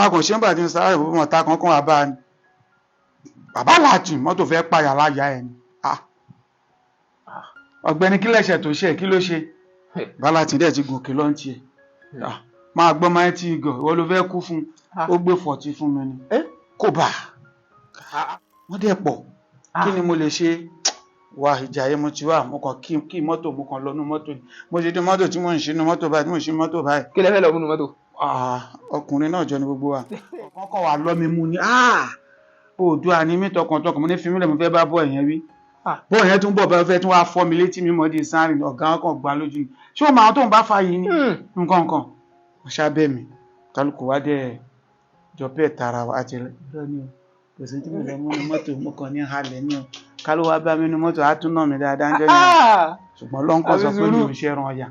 tákàn ṣé ń bàtí ń sáré ìbomọ̀ tákàn kan wà bá ní bàbá láti mọ́tò fẹ́ pààyà láyà ẹ̀ ni ọ̀gbẹ́ni kí lẹ́sẹ̀ tó ṣe kí ló ṣe bàbá láti dẹ̀ ti gòkè lọ́ntì ẹ̀ máa gbọ́ máa ti gọ̀ ìwọ ló fẹ́ kú fún ó gbé 40 fún mi ni kò bá wọ́n dẹ̀ pọ̀ kí ni mo lè ṣe wà ìjàyè mo ti wà mo kàn kí mọ́tò mo kàn lọ nú mọ́tò ni mo ṣe dé mọ́tò tí mo ń ṣe nú mọ́tò báyìí tí mo ń ṣe mọ́tò báyìí. kí lẹ fẹ́ lọ mú nú mọ́tò. ọkùnrin náà jọ ni gbogbo wa ọ̀kan kọ̀ wà lọ́ mi mú ni Oòduà ni mí tọkàntọkàn mo ní fi mílẹ̀ mo fẹ́ bá bọ́ ẹ̀yẹn wí bọ́ ẹ̀yẹn tún bọ̀ bá fẹ́ tún wá fọ́ mi létí mi mọ́ di sáárì ọ̀gá kan gbá lójú ni ṣé o máa tó ń bá fa yìí ni nǹkan kan mo ṣàbẹ̀ mi kálukú wá dẹ̀ jọ bẹ́ẹ̀ tara wa àti ẹ̀rọ ni o kò sí tí mo lọ mú ní mọ́tò mo kàn ní halẹ̀ ní o kálú wá bá mi ní mọ́tò á tún nà mí dáadáa ń jẹ́ yẹn ṣùgbọ́n lọ́nkọ́ sọ pé mi ò ṣe ẹran ọ̀yà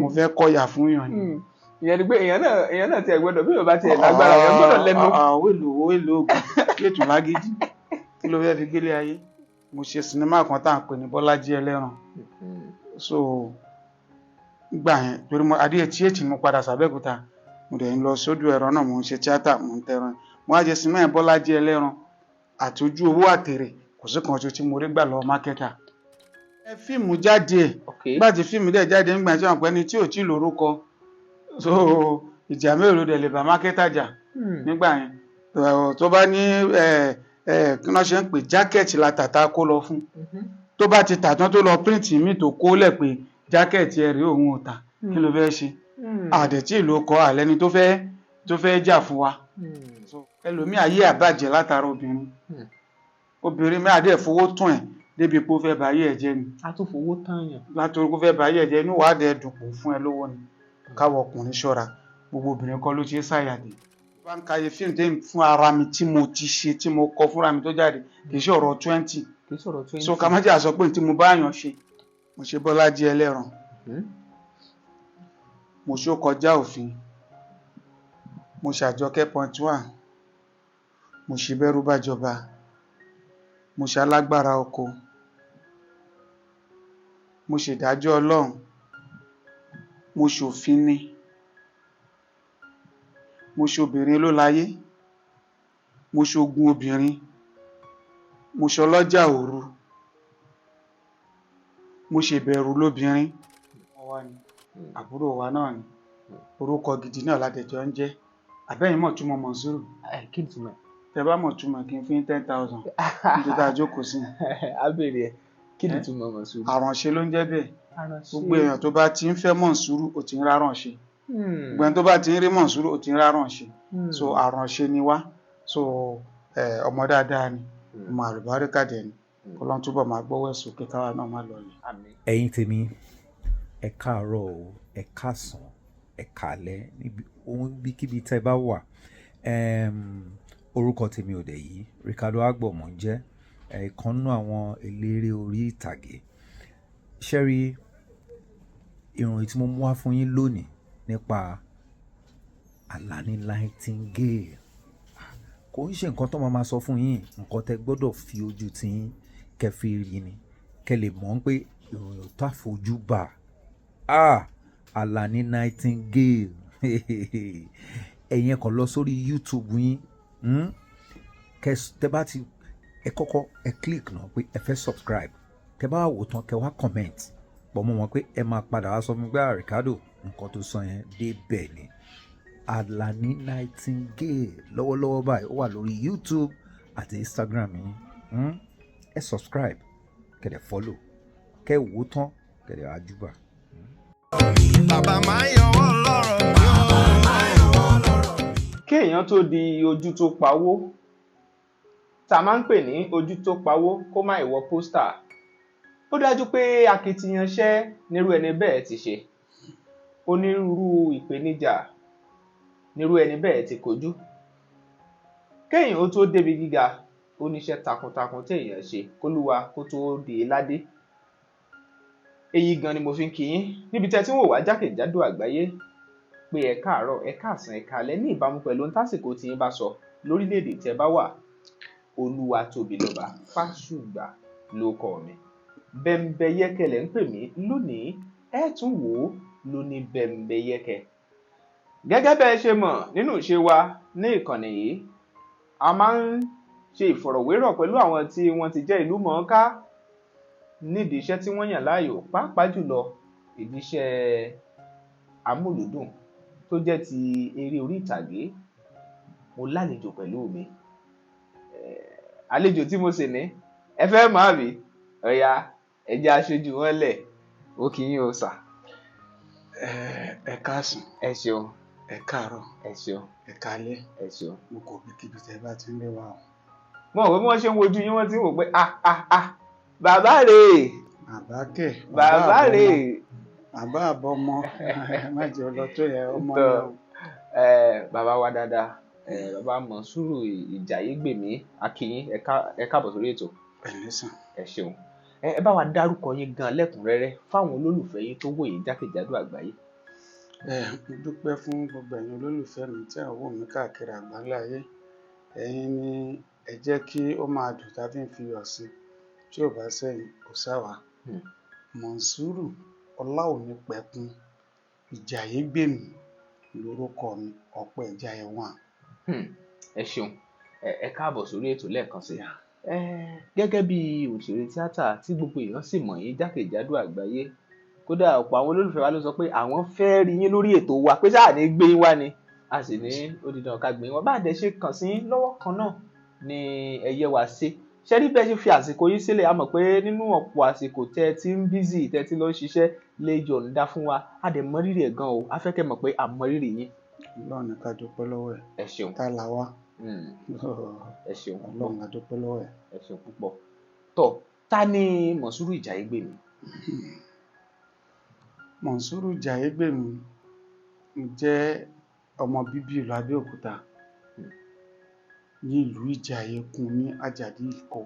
mo fẹ́ kọ́yà fún yàn ni. ìyẹn ni pé èèyàn náà tiẹ̀ gbọ́dọ̀ bí yorùbá tiẹ̀ lágbára èèyàn gbọ́dọ̀ lẹ́nu. wéèlò oògùn kéètù lágídí kí ló fẹ́ fi gbélé ayé mo ṣe sinimá kan tá à ń pè ní Bọ́lájí Ẹlẹ́ran so gbà yẹn torí mo adé etí mo padà sàbẹ́kúta mo dẹ̀ ń lọ sódò ẹ̀rọ náà mo ń ṣe tíátà mo ń tẹran mo wá jẹ sinimá yẹn Bọ́lájí Ẹlẹ́ran àtọ́jú owó àtèrè kò sí kan tí mo rí gbà lọ́wọ́ mákẹ́tà fíìmù jáde nígbà tí fíìmù dẹ̀ jáde nígbà tí wọ́n pẹ́ ni tí ò tí lórúkọ so ìjà mélòó dẹ̀ lè bá mákẹ́tà jà nígbà yẹn tó bá ní kí wọ́n ṣe ń pè jákẹ́ẹ̀tì la tàtà kó lọ fún tó bá ti tàtán tó lọ píríǹtì míì tó kó lẹ̀ pé jákẹ́ẹ̀tì ẹ̀ rí òun ò tà kí ló fẹ́ ṣe àdẹ̀tí ìlú kọ àlẹ́ni tó fẹ́ jà fún wa ẹlòmíì ayé àbàjẹ́ látara obìnrin mi àdé fowó tún ẹ̀ débi pé ó fẹ́ bá ayé ẹ̀ jẹ́ ni. a tún fowó tán yàn. látòrí kó fẹ́ bá ayé ẹ̀ jẹ́ inú wàá dẹ̀ dùnkù fún ẹ lówó ni káwọ ọkùnrin ṣọ́ra gbogbo obìnrin kọ́ ló ṣe é ṣàyàdé. bá ń kàyé fíìmù tẹ́ fún ara mi tí mo ti ṣe tí mo kọ fúnra mi tó jáde kì í ṣe ọ̀rọ̀ 20. so ká má jẹ́ àsọ pé tí mo bá yàn ṣe mo ṣe Bọ́lájí Ẹlẹ́ran mo ṣó kọjá òfin mo ṣàjọkẹ́ .1 mo ṣe bẹ́rù bàjọba mo ṣe alágbára oko mo ṣèdájọ́ Ọlọ́run mo ṣòfin ni mo ṣobìnrin ló láyé mo ṣogun obìnrin mo ṣọlọ́jà òru mo ṣèbẹ̀rù lóbìnrin àbúrò wa náà ni orúkọ gidi náà ládẹjọ ń jẹ́ àbẹ́yìn mọ̀ túmọ̀ Mọ̀nsúrù kí ni túmọ̀ tẹ bá mọ̀ túmọ̀ kí n fi 10,000 nítorí tá a jókòó sí. a béèrè ẹ kí ni túmọ̀ Mọ̀nsúrù. àránṣe ló ń jẹ́ bẹ́ẹ̀ gbogbo èèyàn tó bá ti ń fẹ́ Mọ̀nsúrù ó ti ń ráránṣe gbogbo èèyàn tó bá ti ń rí Mọ̀nsúrù ó ti ń ráránṣe so àránṣe ni wá so ọmọ dáadáa ni ọmọ àlùbáríkà dẹ̀ ni Ọlọ́run túbọ̀ máa gbọ́wọ́ ẹ̀ sókè káwa náà má lọ yìí. ẹ̀yin tèmi ẹ káàárọ̀ o ẹ káàsán ẹ káalẹ́ níbikíbi tẹ́ bá wà orúkọ tèmi ò dẹ̀ yìí Ricardo Agbomo ń jẹ́ ìkan nínú àwọn eléré orí ìtàgé ṣẹ́rí ìròyìn tí mo mú wá fún yín lónìí nípa Alani Nightingale kò ń ṣe nǹkan tó máa sọ fún yín nǹkan tẹ́ gbọ́dọ̀ fi ojú tí yín kẹ́ fi rí ni kẹ́ lè mọ̀ pé ìròyìn ò tó àfojú bà Alani Nightingale ẹ̀yin kàn lọ sórí YouTube yín tẹ́ bá ti ẹ kọ́kọ́ ẹ click náà pé ẹ fẹ́ subscribe tẹ́ bá wò tán kẹ́ wá comment pọ̀ mọ́ wọn pé ẹ máa padà wá sọ fún mi pé Ricardo nǹkan tó sọ yẹn débẹ̀ ni Alani Nightingale lọ́wọ́lọ́wọ́ báyìí ó wà lórí YouTube àti Instagram yín ẹ subscribe kẹ́ dẹ̀ follow kẹ́ wò tán kẹ́ dẹ̀ àjùbà. bàbá máa ń yọwọ́ lọ́rọ̀ mi ó. kéèyàn tó di ojú tó pawó tá a máa ń pè ní ojú tó pawó kó má ìwọ pósítà ó dájú pé akitiyanṣẹ́ nírú ẹni bẹ́ẹ̀ ti ṣe onírúurú ìpèníjà nírú ẹni bẹ́ẹ̀ ti kojú kéèyàn ó tó débi gíga ó níṣẹ́ takuntakun téèyàn ṣe kólúwa kó tó dé ládé èyí gan ni mo fi ń kí yín níbi tẹ́ tí ń wò wá jákèjádò àgbáyé pé ẹ káàárọ̀ ẹ káàsán ẹ káalẹ́ ní ìbámu pẹ̀lú ohun tásìkò tí yín bá sọ lórílẹ̀‐èdè tẹ́ bá wà Olúwatóbilọ́ba Fásùgbà ló kọ mi Bẹ́mbẹ́yẹ́kẹ́ lẹ̀ ń pè mí lónìí ẹ tún wò ó lóní Bẹ́mbẹ́yẹ́kẹ́ Gẹ́gẹ́ bẹ́ẹ̀ ṣe mọ̀ nínú ìṣe wa ní ìkànnì yìí, a máa ń ṣe ìfọ̀rọ̀wérọ̀ pẹ̀lú àwọn tí wọ́n ti jẹ́ ìlú mọ̀ọ́ká nídìí iṣẹ́ tí wọ́n yàn láàyò, pàápàá jùlọ ìdí iṣẹ́ amúlùúdùn tó jẹ́ ti eré orí ìtàgé. Mo lálejò pẹ̀lú mi. Àlejò tí mo sì ní, ẹ fẹ́ mọ̀ àbí? Ọ̀ya, ẹ jẹ́ aṣojú wọn lẹ̀. Ó kí yín o sà. Ẹ káàsán, Ẹ ṣeun, ẹ káàárọ̀, ẹ ṣeun, ẹ káalẹ́. ẹ ṣeun. Mo kò bí kíbi tẹ́ bá ti ń lé wa o. Mo rò pé bí wọ́n ṣe ń wojú yín wọ́n ti ń wò pé bàbá rèé, Bàbá kẹ̀, bàbá rèé. bàbá àbọ̀mọ, má jẹ́ ọlọ́tọ̀ yẹn ọmọ Tọ́, náà. bàbá wa dáadáa, bàbá Mọ̀nsúrù Ìjàyégbèmí, a kí yín, ẹ káàbọ̀ sórí ètò. Pẹ̀lẹ́sàn. Ẹ ṣeun. Ẹ bá wa dárúkọ yín gan lẹ́kùnrẹ́rẹ́ fáwọn olólùfẹ́ yín tó wò yín jákèjádò àgbáyé. Mo dúpẹ́ fún gbogbo ẹ̀yin olólùfẹ́ mi tí àwọn wò mí káàkiri àgbáńlá ayé. Ẹ̀yin ni ẹ jẹ́ kí ó máa dùn tá a fi ń fi iyọ̀ sí. Tí ò bá sẹ́yìn kò sáwà. Mọ̀nsúrù Ọláònípẹ̀kun Ìjàyégbèmí lórúkọ mi, Ọ̀pẹ Ìjàyè 1. Ẹ ṣeun. Ẹ káàbọ̀ sórí ètò lẹ́ẹ̀kan sí. Gẹ́gẹ́ bí òṣèré tíátà tí gbogbo èèyàn sì mọ̀ yín jákèjádò àgbáyé, kódà ọ̀pọ̀ àwọn olólùfẹ́ wa ló sọ pé àwọn fẹ́ rí yín lórí ètò wa pé sáà ní gbé yín wá ni, a sì ní ó di dandan ká gbé yín wá. Bá a dẹ̀ ṣe kàn sí yín lọ́wọ́ kan náà ni ẹ yẹ wá sí. Ṣé rí bẹ́ẹ̀ ṣe fi àsìkò yín sílẹ̀, a mọ̀ pé nínú ọ̀pọ̀ àsìkò tẹ́ ti ń bízì, tẹ́ ti lọ ń ṣiṣẹ́ lè yọ̀ǹda fún wa, a dẹ̀ mọ rírì ẹ̀ gan o, a fẹ́ kẹ́ mọ̀ pé a mọ rírì yín. Ọlọ́run ní ká dúpẹ́ lọ́wọ́ ẹ̀. Ẹ ṣeun. Tá la wá. Ẹ ṣeun púpọ̀. Ọlọ́run ká dúpẹ́ lọ́wọ́ ẹ̀. Ẹ ṣeun púpọ̀. Tọ́, ta ni Mọ̀nsúrù Ìjàyégbèmí? Mọ̀nsúrù Ìjàyégbèmí jẹ́ ọmọ bíbí ìlú Abẹ́òkúta ní ìlú Ìjàyè kún ní Àjàdí Ìkọ̀.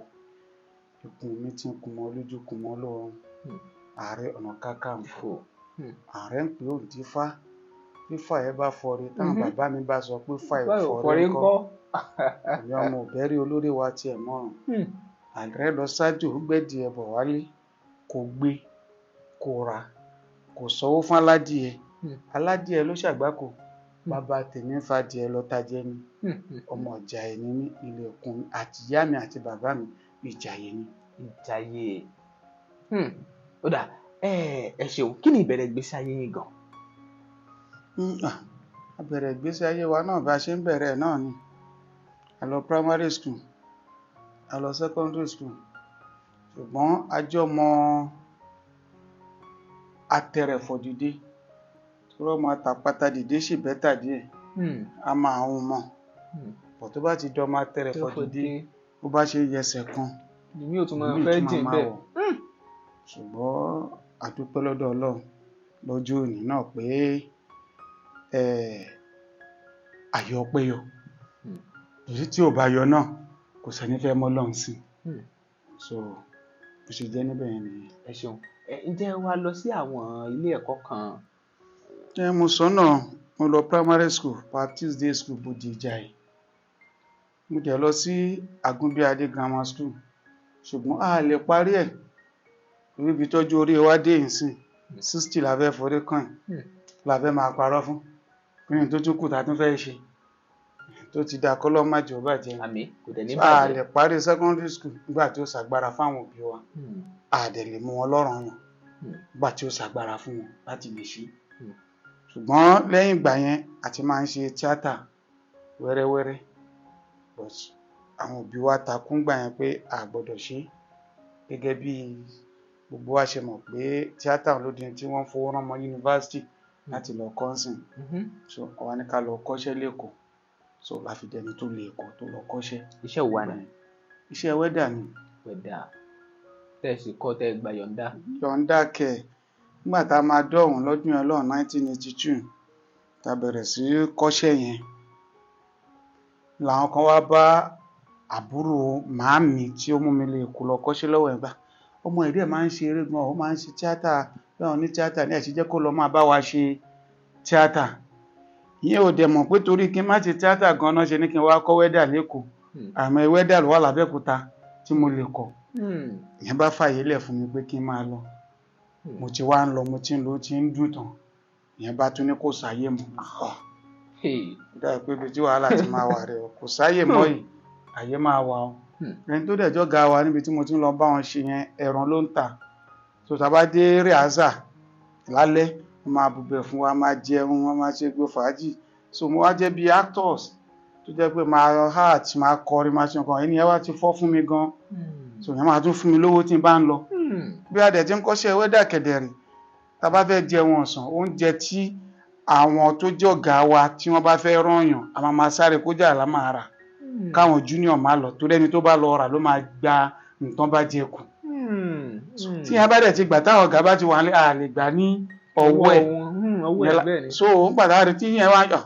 Ikùn mi ti ń kun mọ́ lójú, kun mọ́ lọ́rùn. Ààrẹ Ọ̀nà Kakanfò. Ààrẹ ń pè ó dífá. Fífà ẹ bá fọre táwọn bàbá mi bá sọ pé fà ìfọre ńkọ́. Èmi ọmọ òbẹ́rí olórí wa tiẹ̀ mọ́rùn. Ààrẹ lọ sájò ó gbẹ́dìí ẹbọ wálé, kò gbé, kò rà, kò sanwó fún aládìẹ. Aládìẹ ló ṣàgbákò. Bàbá tèmi ń fadìẹ lọ tajẹ ni. Ọmọ Ìjàyè ni mí, ilé Òkun mi àti ìyá mi àti bàbá mi Ìjàyè ni. Ìjàyè. Ó dà, ẹ ṣeun. Kí ni ìbẹ̀rẹ̀ ìgbésí ayé yín gan? A bẹ̀rẹ̀ ìgbésí ayé wa náà bá a ṣe ń bẹ̀rẹ̀ náà ni. A lọ primary school, a lọ secondary school. Ṣùgbọ́n ajọ́ mọ atẹrẹ̀fọ̀ dìde. Tọ́rọ ọmọ àtàpátá dìde sì bẹ́tà díẹ̀. A máa ń mọ̀. Bọ̀ tó bá ti dọ́ ọmọ atẹrẹ̀fọ̀ dìde, bó bá ṣe yẹsẹ̀ kan, mi ò tún máa fẹ́ jìn bẹ́ẹ̀. Ṣùgbọ́n a dúpẹ́ lọ́dọ̀ Ọlọ́run lọ́jọ́ òní náà pé àyọ̀ péyọ̀. Torí tí ò bá yọ náà kò sẹ́ni fẹ́ mọ́ Ọlọ́run sí. So bó ṣe jẹ́ níbẹ̀ yẹn nìyẹn. Ẹ ṣeun. Ǹjẹ́ wá lọ sí àwọn ilé ẹ̀kọ́ kan? Mo sọ náà, mo lọ primary school, Baptist Day School Bódì Ìjàyè. Mo dẹ̀ lọ sí Àgúnbíadé Grammar School. Ṣùgbọ́n a lè parí ẹ̀. Torí ibi tọ́jú orí wa dé ìsìn 60 la fẹ́ forí kàn yìí. La fẹ́ máa parọ́ fún. Kí ni tó tún kù tá tún fẹ́ ṣe? Tó ti da kọ́lọ́ má jẹ́ ó bàjẹ́. Àmín, kò dẹ̀ ní A bàjẹ́. lè parí secondary school nígbà tí ó ṣàgbára fáwọn òbí wa. A dẹ̀ lè mú wọn lọ́rùn yàn nígbà tí ó ṣàgbára fún wọn láti lè ṣe. Ṣùgbọ́n lẹ́yìn ìgbà yẹn a ti máa ń ṣe tíátà wẹ́rẹ́wẹ́rẹ́. But àwọn òbí wa takún gbà yẹn pé a gbọ́dọ̀ ṣe. Gẹ́gẹ́ bí gbogbo wa ṣe mọ̀ pé tíátà ló di tí wọ́n fowó rán mọ́ yunifásitì láti lọ kọ́nsìn. So àwa ní ká lọ kọ́ṣẹ́ lÉkòó. So la fi dẹni tó lè Èkó tó lọ kọ́ṣẹ́. Iṣẹ́ wo wà ní? Iṣẹ́ wẹ́dà ni. Wẹ̀dà. Tẹ́ ẹ sì kọ́ tẹ́ ẹ gba yọ̀ǹda. Yọ̀ǹda kẹ̀. Nígbà tá a máa dọ̀hún lọ́dún yẹn lọ́hùn 1982 tá a bẹ̀rẹ̀ sí kọ́ṣẹ́ yẹn, làwọn kan wá bá àbúrò màámi tí ó mú mi lè Èkó lọ kọ́ṣẹ́ lọ́wọ́ ẹ̀ bá. Ọmọ ìdí ẹ̀ máa ń ṣe eré gan, ó máa ń ṣe tíátà, báwọn ní tíátà ní ẹ̀sìn jẹ́ kó lọ máa bá wa ṣe tíátà. Ìyẹn ò dẹ̀ mọ̀ pé torí kí n má ṣe tíátà gan náà ṣe ní kí n wá kọ́ wẹ́dà lÉkòó. Àmọ́ wẹ́dà ló wà l'Abẹ́òkúta tí mo lè kọ́. Ìyẹn bá fàyè lẹ̀ fún mi pé kí n máa lọ. Mo ti wá ń lọ, mo ti ń lọ, ó ti ń dùn tán. Ìyẹn bá tún ní kò sáyé mọ́. dáa pé ibi tí wàhálà ti máa wà rẹ̀ kò sáyè mọ́ yìí àyè máa wà o ẹni tó dẹ̀ jọ́ ga wa níbi tí mo ti ń lọ bá wọn ṣe yẹn ẹran ló ń tà so tá bá dé rìhásà lálẹ́ wọ́n máa bùbẹ̀ fún wa máa jẹun wọ́n máa ṣe gbé fàájì so mo wá jẹ́ bí actors tó jẹ́ pé máa heart máa kọrin máa ṣe nǹkan ẹni ẹ wá ti fọ́ fún mi gan so yẹn máa tún fún mi lówó tí n bá ń lọ bí a dẹ̀ ti ń kọ́ṣẹ́ wẹ́dà kẹ̀dẹ̀rì tá bá fẹ́ jẹun ọ̀sán oúnjẹ tí àwọn tó jẹ́ ọ̀gá wa tí wọ́n bá fẹ́ rányàn a máa sáré kójà lá máa rà káwọn junior máa lọ torí ẹni tó bá lọ rà ló máa gba nǹkan bá jẹ kù tí yẹn bá dẹ̀ ti gbà táwọn ọ̀gá bá ti wà á lè gbà ní ọwọ́ ẹ̀ so ó ń gbàdá rẹ tí yẹn wá yọ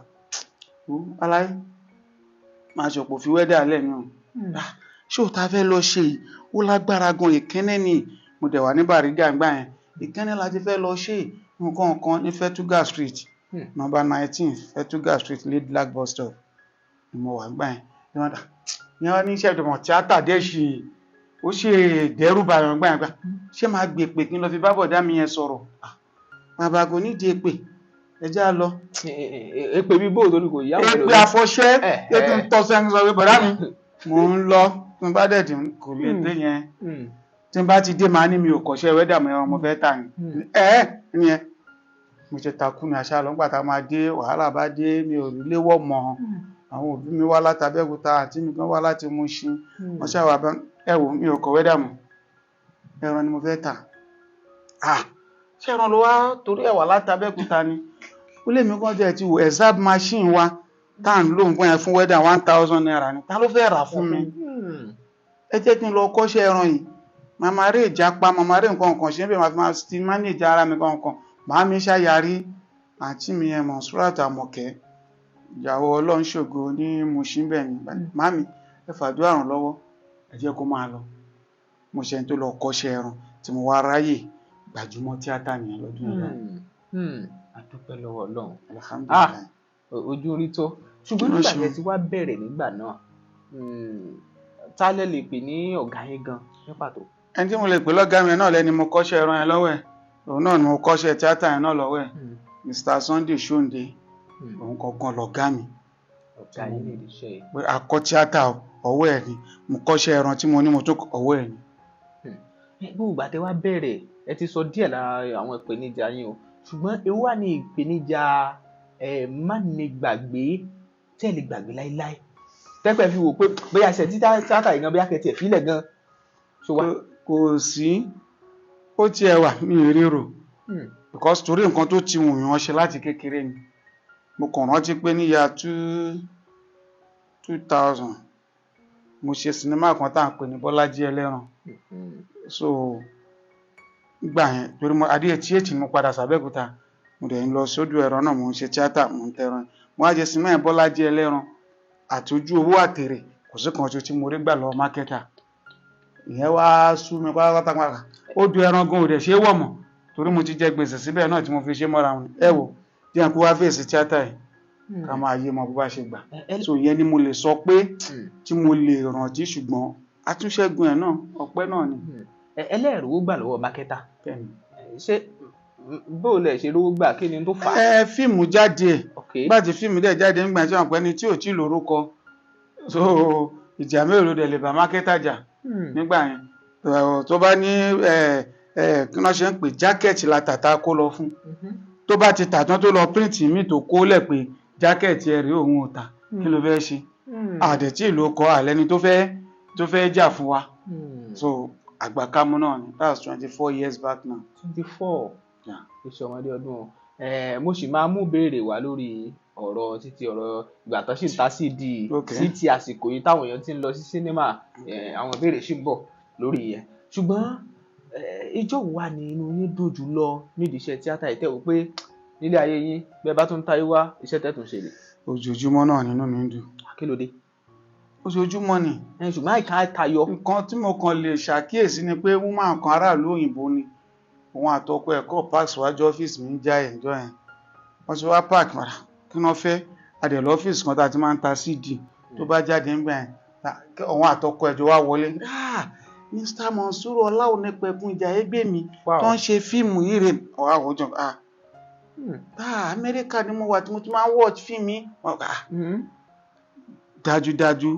aláì máa ṣòpò fi wẹ́dà lẹ́nu ṣé ò ta fẹ́ lọ ṣe yìí ó lágbára gan ìkẹ́nẹ́ ni mo dẹ̀ wà ní Bàrígà gbà yẹn ìkẹ́nẹ́ la ti fẹ́ lọ ṣe nǹkan kan ní Fetuga Street number 19 Fetuga Street Lead Black bus stop ni mo wà gbà yẹn ní wọ́n ní iṣẹ́ ìdọ̀mọ̀ tíátà dẹ́ ṣe ó ṣe dẹ́rù bàyàn gbà yẹn gbà ṣé máa gbé pé kí n lọ fi bá bọ̀dá mi yẹn sọ̀rọ̀ bàbá kò nídìí èpè ẹjá lọ èpè bí bóòdó ni kò yáwó lórí èpè àfọ̀ṣẹ́ ètò ń tọ́ sẹ́yìn sọ pé bọ̀dá mi mò ń lọ tí n bá dẹ̀ tí kò lè dé yẹn tí n bá ti dé máa ní mi ò kọ́ṣẹ́ wẹ́dà mọ́ ẹran mo fẹ́ tà ní ìyẹn mo ṣe takú ní àṣà lọ́gbà tá a máa dé wàhálà bá dé mi ò rí léwọ́ mọ́ àwọn òbí mi wá láti Abẹ́òkúta àti mi kan wá láti Mùṣín wọ́n ṣàwà bá ẹ̀wò mi ò kọ́ wẹ́dà mọ́ ẹran ni mo fẹ́ tà ṣé ẹran ló wá torí ẹ̀wà láti Abẹ́òkúta ni ó lè mí kàn jẹ́ ti wò exam machine wa tá à ń lò nǹkan yẹn fún wẹ́dà 1000 naira ni ta ló fẹ́ rà fún mi ẹ jẹ́ kí n lọ kọ́ṣẹ́ ẹran yìí màmá rí ìjápa màmá rí nǹkan kan ṣe ń bẹ̀ máa fi manage ara mi kankan màá mi ṣàyàrí àǹtí mi yẹn Monsurat Àmọ̀kẹ́ ìyàwó Ọlọ́runṣògo ní Mùṣín bẹ́ẹ̀ ni màmí ẹ fàdúrà ràn lọ́wọ́ ẹ jẹ́ kó máa lọ mo ṣe ń tó lọ kọ́ṣẹ́ ẹran tí mo wá ráyè gbajúmọ̀ tíátà nìyẹn lọ́dún yẹn. àdúpẹ́ lọ́wọ́ Ọlọ́run alhamdulilayi ojú orí tó ṣùgbọ́n nígbà tí ẹ ti wá bẹ̀rẹ̀ nígbà náà tálẹ̀ lè pè ní ọ̀gá yín gan ní pàtó. ẹni tí mo lè pè lọ́gá mi náà lẹ́ni mo kọ́ṣẹ́ ẹran yẹn lọ́wọ́ ẹ̀ òun náà ni mo kọ́ṣẹ́ tíátà yẹn náà lọ́wọ́ ẹ̀ Mr. Sunday Shonde òun kankan lọ́gá mi ọ̀gá yín lè ṣe é. pé akọ́ tíátà ọwọ́ ẹ̀ ni mo kọ́ṣẹ́ ẹran tí mo ní mo tó ọwọ́ ẹ̀ ni. gbogbo ìgbà tẹ wá bẹ̀rẹ̀ ẹ ti sọ díẹ̀ lára àwọn ìpèníjà yín o ṣùgbọ́n ewu wà ní ìpèníjà mánigbàgbé tẹ́ lè gbàgbé láíláí tẹ́pẹ́ fi wò pé bóyá ṣe tíátà yìí gan bóyá kẹtì ẹ̀ fílẹ̀ gan. kò sí ó tiẹ̀ wà mí ríro because torí nǹkan tó ti wù yàn ṣe láti kékeré ni mo kàn rántí pé níyà 2000 mo ṣe sinimá kan tá à ń pè ní Bọ́lájí Ẹlẹ́ran so gbà yẹn torí mo adé etí ètì mo padà sàbẹ́kúta mo dẹ̀ ń lọ sódò ẹ̀rọ náà mo ń ṣe tíátà mo ń tẹran mo wá jẹ sinimá yẹn Bọ́lájí Ẹlẹ́ran àti ojú owó àtèrè kò sí kan tí mo rí gbà lọ mákẹ́tà ìyẹn wá sú mi pátápátá ó du ẹran gan òdẹ̀ ṣe é wọ̀ mọ̀ torí mo ti jẹ gbèsè síbẹ̀ náà tí mo fi ṣe mọ́ra wọn ẹ wò díẹ̀ kó wá fèsì tíátà yìí ká máa yé mọ bó bá ṣe gbà so ìyẹn ni mo lè sọ pé tí mo lè rántí ṣùgbọ́n àtúnṣẹ́gun ẹ̀ náà ọpẹ́ náà ni. ẹlẹ́rìí ó gbà lọ́wọ́ mákẹ́tà ṣé bó lẹ̀ ṣe rówó gbà kí ni tó fà á. fíìmù jáde nígbà tí fíìmù dẹ̀ jáde nígbà tí wọ́n pẹ́ ni tí ò tí lórúkọ so ìjà mélòó dẹ̀ lè bá mákẹ́tà jà nígbà yẹn tó bá ní kí wọ́n ṣe ń pè jákẹ́ẹ̀tì la tàtà kó lọ fún tó bá ti tà tán tó lọ píríǹtì míì tó kó lẹ̀ pé jákẹ́ẹ̀tì ẹ̀ rí òun ò tà kí ló fẹ́ ṣe àdẹ̀tí ìlú kọ àlẹ́ni tó fẹ́ jà fún wa so àgbàkámú náà ni that's 24 years back now. 24 iṣẹ́ ọmọdé ọdún mo sì máa mú béèrè wá lórí ọ̀rọ̀ títí ọ̀rọ̀ ìgbà tó sì ń ta CD sí ti àsìkò yìí táwọn èèyàn ti ń lọ sí sínímà àwọn ìbéèrè sì ń bọ̀ lórí yẹn ṣùgbọ́n ìjọ wo wà ní inú yín dùn jù lọ nídìí iṣẹ́ tíátà ìtẹ́wò pé nílé ayé yín bẹ́ẹ̀ bá tún táyé wá iṣẹ́ tẹ́tùn ṣe lè. ojoojúmọ́ náà nínú mi ń dùn. kí ló dé. ojoojúmọ́ ni. ṣùgbọ́n àìká tayọ. nǹkan tí mo kàn lè ṣàkíyèsí ni pé woman kan aráàlú òyìnbó ni òun àtọkọ ẹ̀kọ́ park síwájú ọ́fíìsì mi ń já ẹ̀jọ́ yẹn wọ́n ti wá park mara kí wọ́n fẹ́ adẹ̀lọ ọ́fíìsì kan tá a ti máa ń ta CD tó bá jáde ńgbà yẹn òun àtọkọ ẹ̀jọ́ wá wọlé Mr. Monsuru Ọláonípẹ̀kun Ìjàyégbèmí tó ń ṣe fíìmù yìí rè ọ̀hún àwòjọ Amẹ́ríkà ni mo wà tí mo ti máa ń watch fíìmù mi. Dájúdájú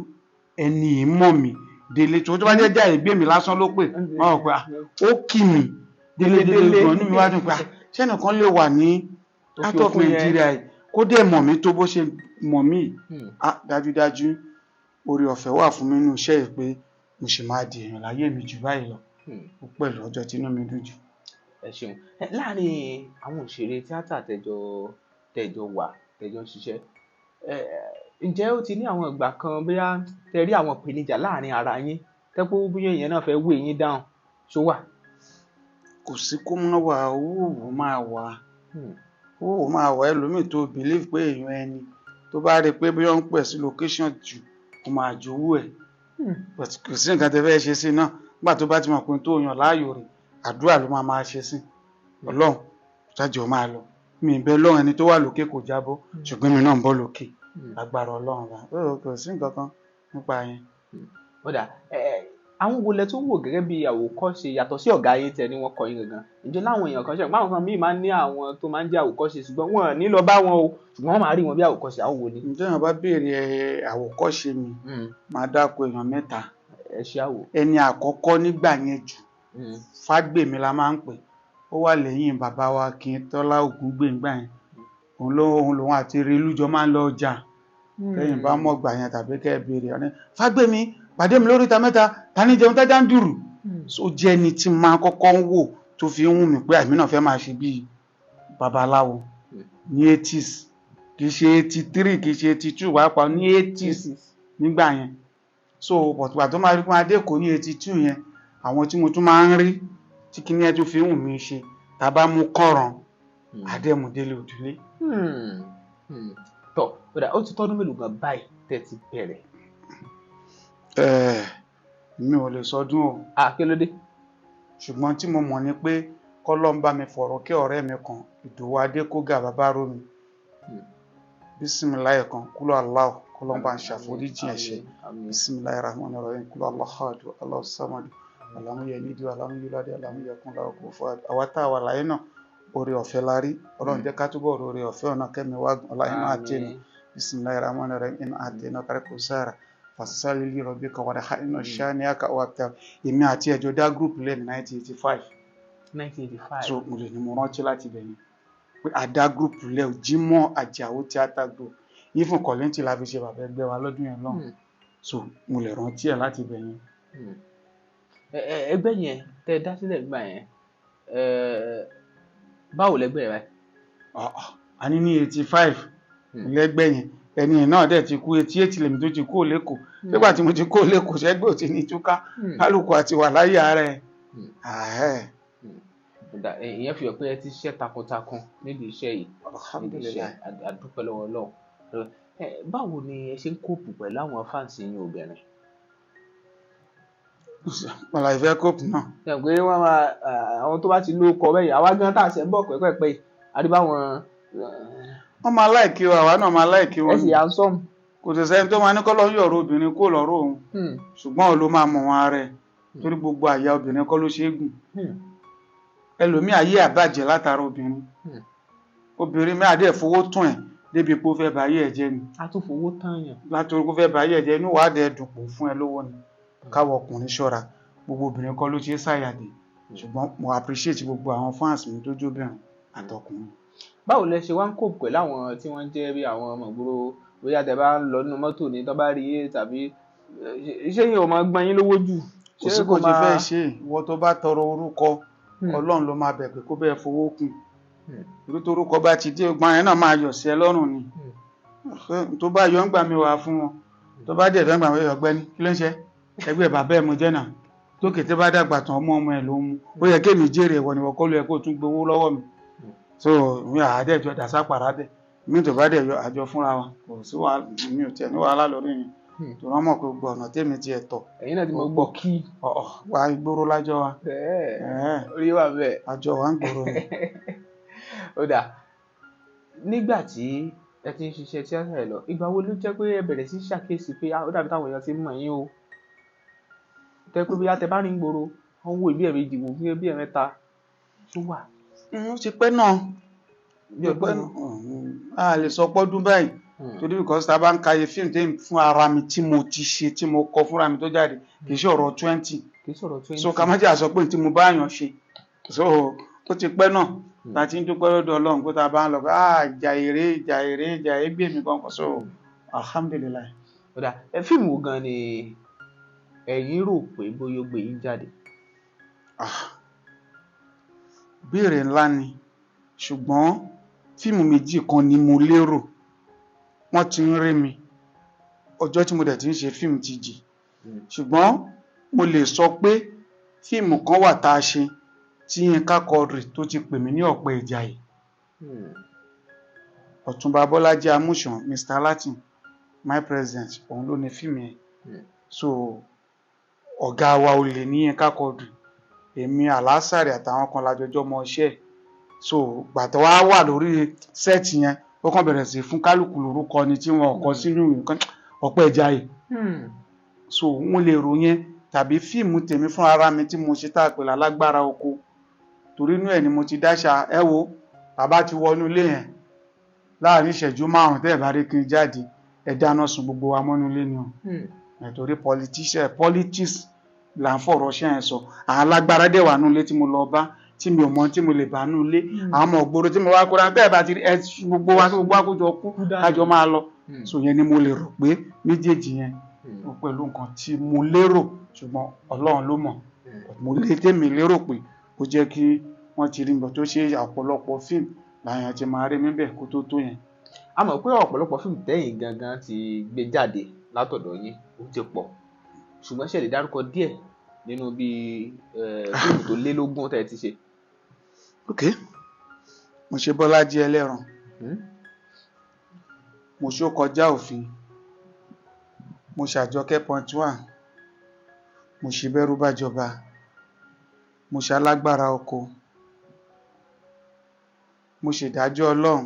ẹni ìmọ̀ mi délé tó bá jẹ́ jà ìgbé mi lásán ló pè wọ́n rò pé ó kì mí délé gan ní mi wá dùn pé ṣẹ́nìkan lè wà ní out of Nigeria yìí kó dẹ̀ mọ̀ mí tó bó ṣe mọ̀ mí. Dájúdájú oore ọ̀fẹ́ wà fún mi nínú iṣẹ́ yìí pé mo sì máa di èèyàn láyé mi jù báyìí lọ pẹ̀lú ọjọ́ tí inú mi dùn jù. Ẹ ṣeun. Láàárín àwọn òṣèré tíátà tẹjọ wà tẹjọ ń ṣiṣẹ́, ǹjẹ́ ó ti ní àwọn ìgbà kan bóyá tẹ rí àwọn ìpèníjà láàárín ara yín tẹ́pọ̀ bóyá èèyàn náà fẹ́ wé yín dáhùn ṣó wà? Kò sí kó mọ́ wà, owó máa wà. Owó máa wà. Ẹlòmíì tó believe pé èèyàn ẹni tó bá rí pé bí wọ́n ń pẹ̀ sí location jù ó máa jowó ẹ̀. But kò sí nǹkan tẹ́ fẹ́ ṣe sí náà nígbà tó bá ti mọ̀ pé tó yàn láàyò rẹ̀ àdúrà ló máa ṣe sí. Ọlọ́run ṣáàjọ máa lọ. Mi ìbẹ́ lọ́run ẹni tó wà lókè kò jábọ́ ṣùgbọ́n mi náà ń bọ̀ lókè. Agbára Ọlọ́run wa. Kò sí nǹkan kan nípa yẹn. Kódà àwọn wo lẹ tó wò gẹ́gẹ́ bí àwòkọ́ṣe yàtọ̀ sí ọ̀gá yín tẹ ni wọ́n kọ́ yín gangan? Ǹjẹ́ láwọn èèyàn kan ṣe pé àwọn kan míì máa ń ní àwọn tó máa ń jẹ́ àwòkọ́ṣe ṣùgbọ́n wọn ò ní lọ bá wọn o ṣùgbọ́n wọ́n máa rí wọn bí àwòkọ́ṣe. Àwọn wo ni? Ǹjẹ́ èèyàn bá béèrè àwòkọ́ṣe mi máa dáko èèyàn mẹ́ta. Ẹ ṣe àwò. Ẹni àkọ́kọ́ nígbà yẹn jù Fágbèmí la máa ń pè. Ó wà lẹ́yìn bàbá wa Akíntọ́lá Ògúngbèǹgbà yẹn. Òun lòun àti Relújọ máa ń lọ ọjà. Kẹ́yìn bá mọ̀ gbà yẹn tàbí kẹ́ ẹ béèrè ọ̀nà Fágbèmí pàdé mi lóríta mẹ́ta ta ní jẹun tájá ń dùrù. So jẹ́ ẹni tí máa kọ́kọ́ ń wò tó fi ń wù mí pé àmì náà fẹ́ máa ṣe bíi babaláwo ní 80s kì í ṣe 83 kì í ṣe 82 wá pa ní 80s nígbà yẹn. So bọ̀tùbà tó máa rí pé adéko ní 82 yẹn àwọn tí mo tún máa ń rí tí kíní ẹ tún fi ń wù mí ṣe tá bá mú kọ̀ràn Adémudélé Òdùlé. Tọ́ ó ti tọ́dún mélòó gan báyìí tẹ́ ti bẹ̀rẹ̀? Mi ò lè sọdún o. Kí ló dé? Ṣùgbọ́n tí mo mọ̀ ni pé kọ́lọ́n bá mi fọ̀rọ̀ kí ọ̀rẹ́ mi kan Ìdòwú Adékógà bàbá Rómi. Bísímìláì kan kúlọ̀ aláwọ̀ kọ́lọ́n bá ń ṣàforíjì ẹ̀ṣẹ̀. Bísímìláì rahman rahim kúlọ̀ aláhàdù aláwọ̀ sàmàdù alámúyẹ nídìí alámúyẹládé alámúyẹ kún láwọ̀ kó fọ́ àwa tá a wà láyé náà oore ọ̀fẹ́ la rí Ọlọ́run jẹ́ ká túbọ̀ oore ọ̀fẹ́ ọ̀nà kẹ́mi wá ọláyínà àtẹnu. Bísímìláì rahman rahim iná àtẹnu kárí kò sára fasali li rabbika wadkha'ina shani'aka wabtar. Èmi àti ẹjọ́ dá group lẹ́ ní 1985. So mo lè ní mo rántí láti bẹ̀yìn pé a dá group lẹ́ Jímọ̀ Àjàó theatre group yìí fún kọ̀lẹ́ntì la fi ṣe bàbá ẹgbẹ́ wa lọ́dún yẹn lọ́hùn. So mo lè rántí ẹ̀ láti bẹ̀yìn. Ẹgbẹ́ yẹn tẹ́ dá sílẹ̀ gbà yẹn báwo lẹ́gbẹ́ rẹ̀? A ní 85 lẹ́gbẹ́ yẹn ẹni náà dẹ̀ ti kú 88 lèmi tó ti kú lẹ́kọ̀ọ́ nígbà tí mo ti kú lẹ́kọ̀ọ́ ṣẹ́gbẹ́ ò ti ní túká kálukú àti wà láyé ara ẹ̀. Ìyẹn fi hàn pé ẹ ti ṣiṣẹ́ takuntakun nídìí iṣẹ́ yìí. Alhamdulillah. Àdúpẹ́ lọ́wọ́ Ọlọ́run. Báwo ni ẹ ṣe ń kóòpù pẹ̀lú àwọn fáǹsì yín obìnrin? Mọ̀lá ìfẹ́ kóòpù náà. Ṣé pé wọ́n máa àwọn tó bá ti ló kọ bẹ́yìn àwa gan tá a ṣe ń bọ̀ pẹ́pẹ́pẹ́ àdìbáwọn. Wọ́n máa láìkí wa àwa náà máa láìkí wọn. Ẹ sì yà ń sọ́mu. Kò sì sẹ́ni tó máa ní kọ́ lọ́ọ́ yọ̀rọ̀ obìnrin kó lọ́rọ̀ òun ṣùgbọ́n òun ló máa mọ̀ wọn ara ẹ̀ torí gbogbo àyà obìnrin kọ́ ló ṣe é gùn. Ẹlòmíì ayé àbàjẹ́ látara obìnrin. Obìnrin mi àdé fowó tún ẹ̀ débi pé ó fẹ́ bá ayé ẹ̀ jẹ́ ni. A tún fowó tán yàn. Látòrí kó fẹ́ bá ayé ẹ̀ jẹ́ inú wàá dẹ̀ dùpò fún ẹ lówó ni. Káwọ ọkùnrin ṣọ́ra gbogbo obìnrin kọ́ ló ṣe é ṣàyàdé ṣùgbọ́n mo appreciate gbogbo àwọn fans mi tó jóbìnrin àtọkùnrin. Báwo lẹ ṣe wá ń kóòpù pẹ̀lú àwọn tí wọ́n jẹ́ bí àwọn ọmọ ìgboro bóyá tẹ bá ń lọ nínú mọ́tò ní tó bá rí é tàbí iṣẹ́ yìí ò máa gbọ́n yín lówó jù? Kò sí kò ṣe fẹ́ ṣe ìwọ tó bá tọrọ orúkọ Ọlọ́run ló máa bẹ̀ pé kó bẹ́ẹ̀ fowó kún. Irú torúkọ bá ti dé ọgbọ́n yẹn náà máa yọ̀ sí ẹ lọ́rùn ni. Tó bá yọ ń gbà mí wá fún wọn tó bá dẹ̀ fẹ́ gbà mí ọ̀gbẹ́ni kí ló ń ṣe ẹgbẹ́ bàbá ẹ̀ mo jẹ́ náà tókè tí bá dàgbà tán ọmọ ẹ̀ ló mú ó yẹ kémi jèrè ìwọ ni wọ́n kọ́ ló yẹ kó tún gbowó lọ́wọ́ mi. So mi àádẹ́jọ dàsá pàrádẹ́ mi tó bá dẹ̀ yọ àjọ fúnra wa kò sí wa mi ò tiẹ̀ ní wàhálà lórí yẹn tó rán mọ̀ pé gbogbo ọ̀nà tèmi ti ẹ̀ tọ̀. Ẹ̀yin náà ti mọ̀ gbọ́ kí. Wà ìgboro lájọ wa. Orí wà bẹ́ẹ̀. Àjọ wa ń gbòòrò ni. Ó dà nígbà tí ẹ ti ń ṣiṣẹ́ tíátà ẹ̀ lọ ìgbà wo ló jẹ́ pé ẹ bẹ̀rẹ̀ sí ṣàkíyèsí pé ó dàbí táwọn èèyàn ti mọ̀ yín o tẹ́ pé bóyá tẹ bá rìn gbòòrò wọ́n wò bí ẹ̀mejì wò bí ẹ̀mẹ́ta tó wà. Ó ti pẹ́ náà a lè sọ pọ́dún báyìí torí because tá a bá ń kàyé fíìmù tẹ́yìn fún ara mi tí mo ti ṣe tí mo kọ fúnra mi tó jáde kì í ṣe ọ̀rọ̀ 20 so ká má jẹ́ àsọ pé tí mo bá yàn ṣe so ó ti pẹ́ náà láti ń dúpẹ́ lọ́dọ̀ Ọlọ́run pé tá a bá ń lọ pé ìjà èrè gbé mi kankan so alhamdulillah. Fíìmù wo gan ni ẹ̀yin rò pé bóyá ó gbé yín jáde? Béèrè ńlá ni ṣùgbọ́n fíìmù méjì kan ni mo lérò wọ́n ti ń rí mi ọjọ́ tí mo dẹ̀ ti ń ṣe fíìmù ti jì ṣùgbọ́n mo lè sọ pé fíìmù kan wà tá a ṣe tí Yínká Quadri tó ti pè mí ní Ọ̀pẹ Ìjàyè. Ọ̀túnba Bọ́lájí Amúsàn Mr. Latin my president òun ló ní fíìmù yẹn so ọ̀gá wa olè ní Yínká Quadri èmi Alásàrè àtàwọn kan lájọjọ́ mọ iṣẹ́ so gbàtọ́ wá wà lórí sẹ́ẹ̀tì yẹn ó kàn bẹ̀rẹ̀ sí fún kálukú lórúkọ ni tí wọn kọ sínú nǹkan Ọ̀pẹ Ìjàyè so wọn lè rò yẹn tàbí fíìmù tèmi fún ara mi tí mo ṣe tá a pè lálágbára oko torí inú ẹ̀ ni mo ti dáṣà ẹ wo bàbá ti wọnú ilé yẹn láàrin ìṣẹ́jú 5 tẹ́ ẹ̀ bá rí kí n jáde ẹ dáná sun gbogbo wa mọ́nú ilé ni o nítorí politics là ń fọ̀rọ̀ ṣe ẹ̀ sọ àwọn alágbára dẹ̀ wà nú ilé tí mo lọ bá tí mi ò mọ tí mo lè bá nú ilé àwọn ọmọ ògbóró tí mo wá kóra bẹ́ẹ̀ bá ti rí ẹ gbogbo wa kójọ kú kájọ máa lọ so yẹn ni mo lè rò pé méjèèjì yẹn pẹ̀lú nǹkan tí mo lérò ṣùgbọ́n Ọlọ́run ló mọ̀ mo lè tèmi lérò pé ó jẹ́ kí wọ́n ti rí nǹkan tó ṣe ọ̀pọ̀lọpọ̀ fíìmù láyàn ti máa rí níbẹ̀ kó tó yẹn. A mọ̀ pé ọ̀pọ̀lọpọ̀ fíìmù tẹ́yìn gangan ti gbé jáde látọ̀dọ̀ yín ó ti pọ̀ ṣùgbọ́n ṣe lè dárúkọ díẹ̀ nínú bíi fíìmù tó lé lógún tẹ́ ẹ ti ṣe. Ok mo ṣe Bọ́lájí Ẹlẹ́ran mo ṣe Ó Kọjá Òfin mo ṣe Àjọkẹ́ .1 mo ṣe Bẹ́rù Bá Jọba mo ṣe Alágbára Oko mo ṣe Ìdájọ́ Ọlọ́run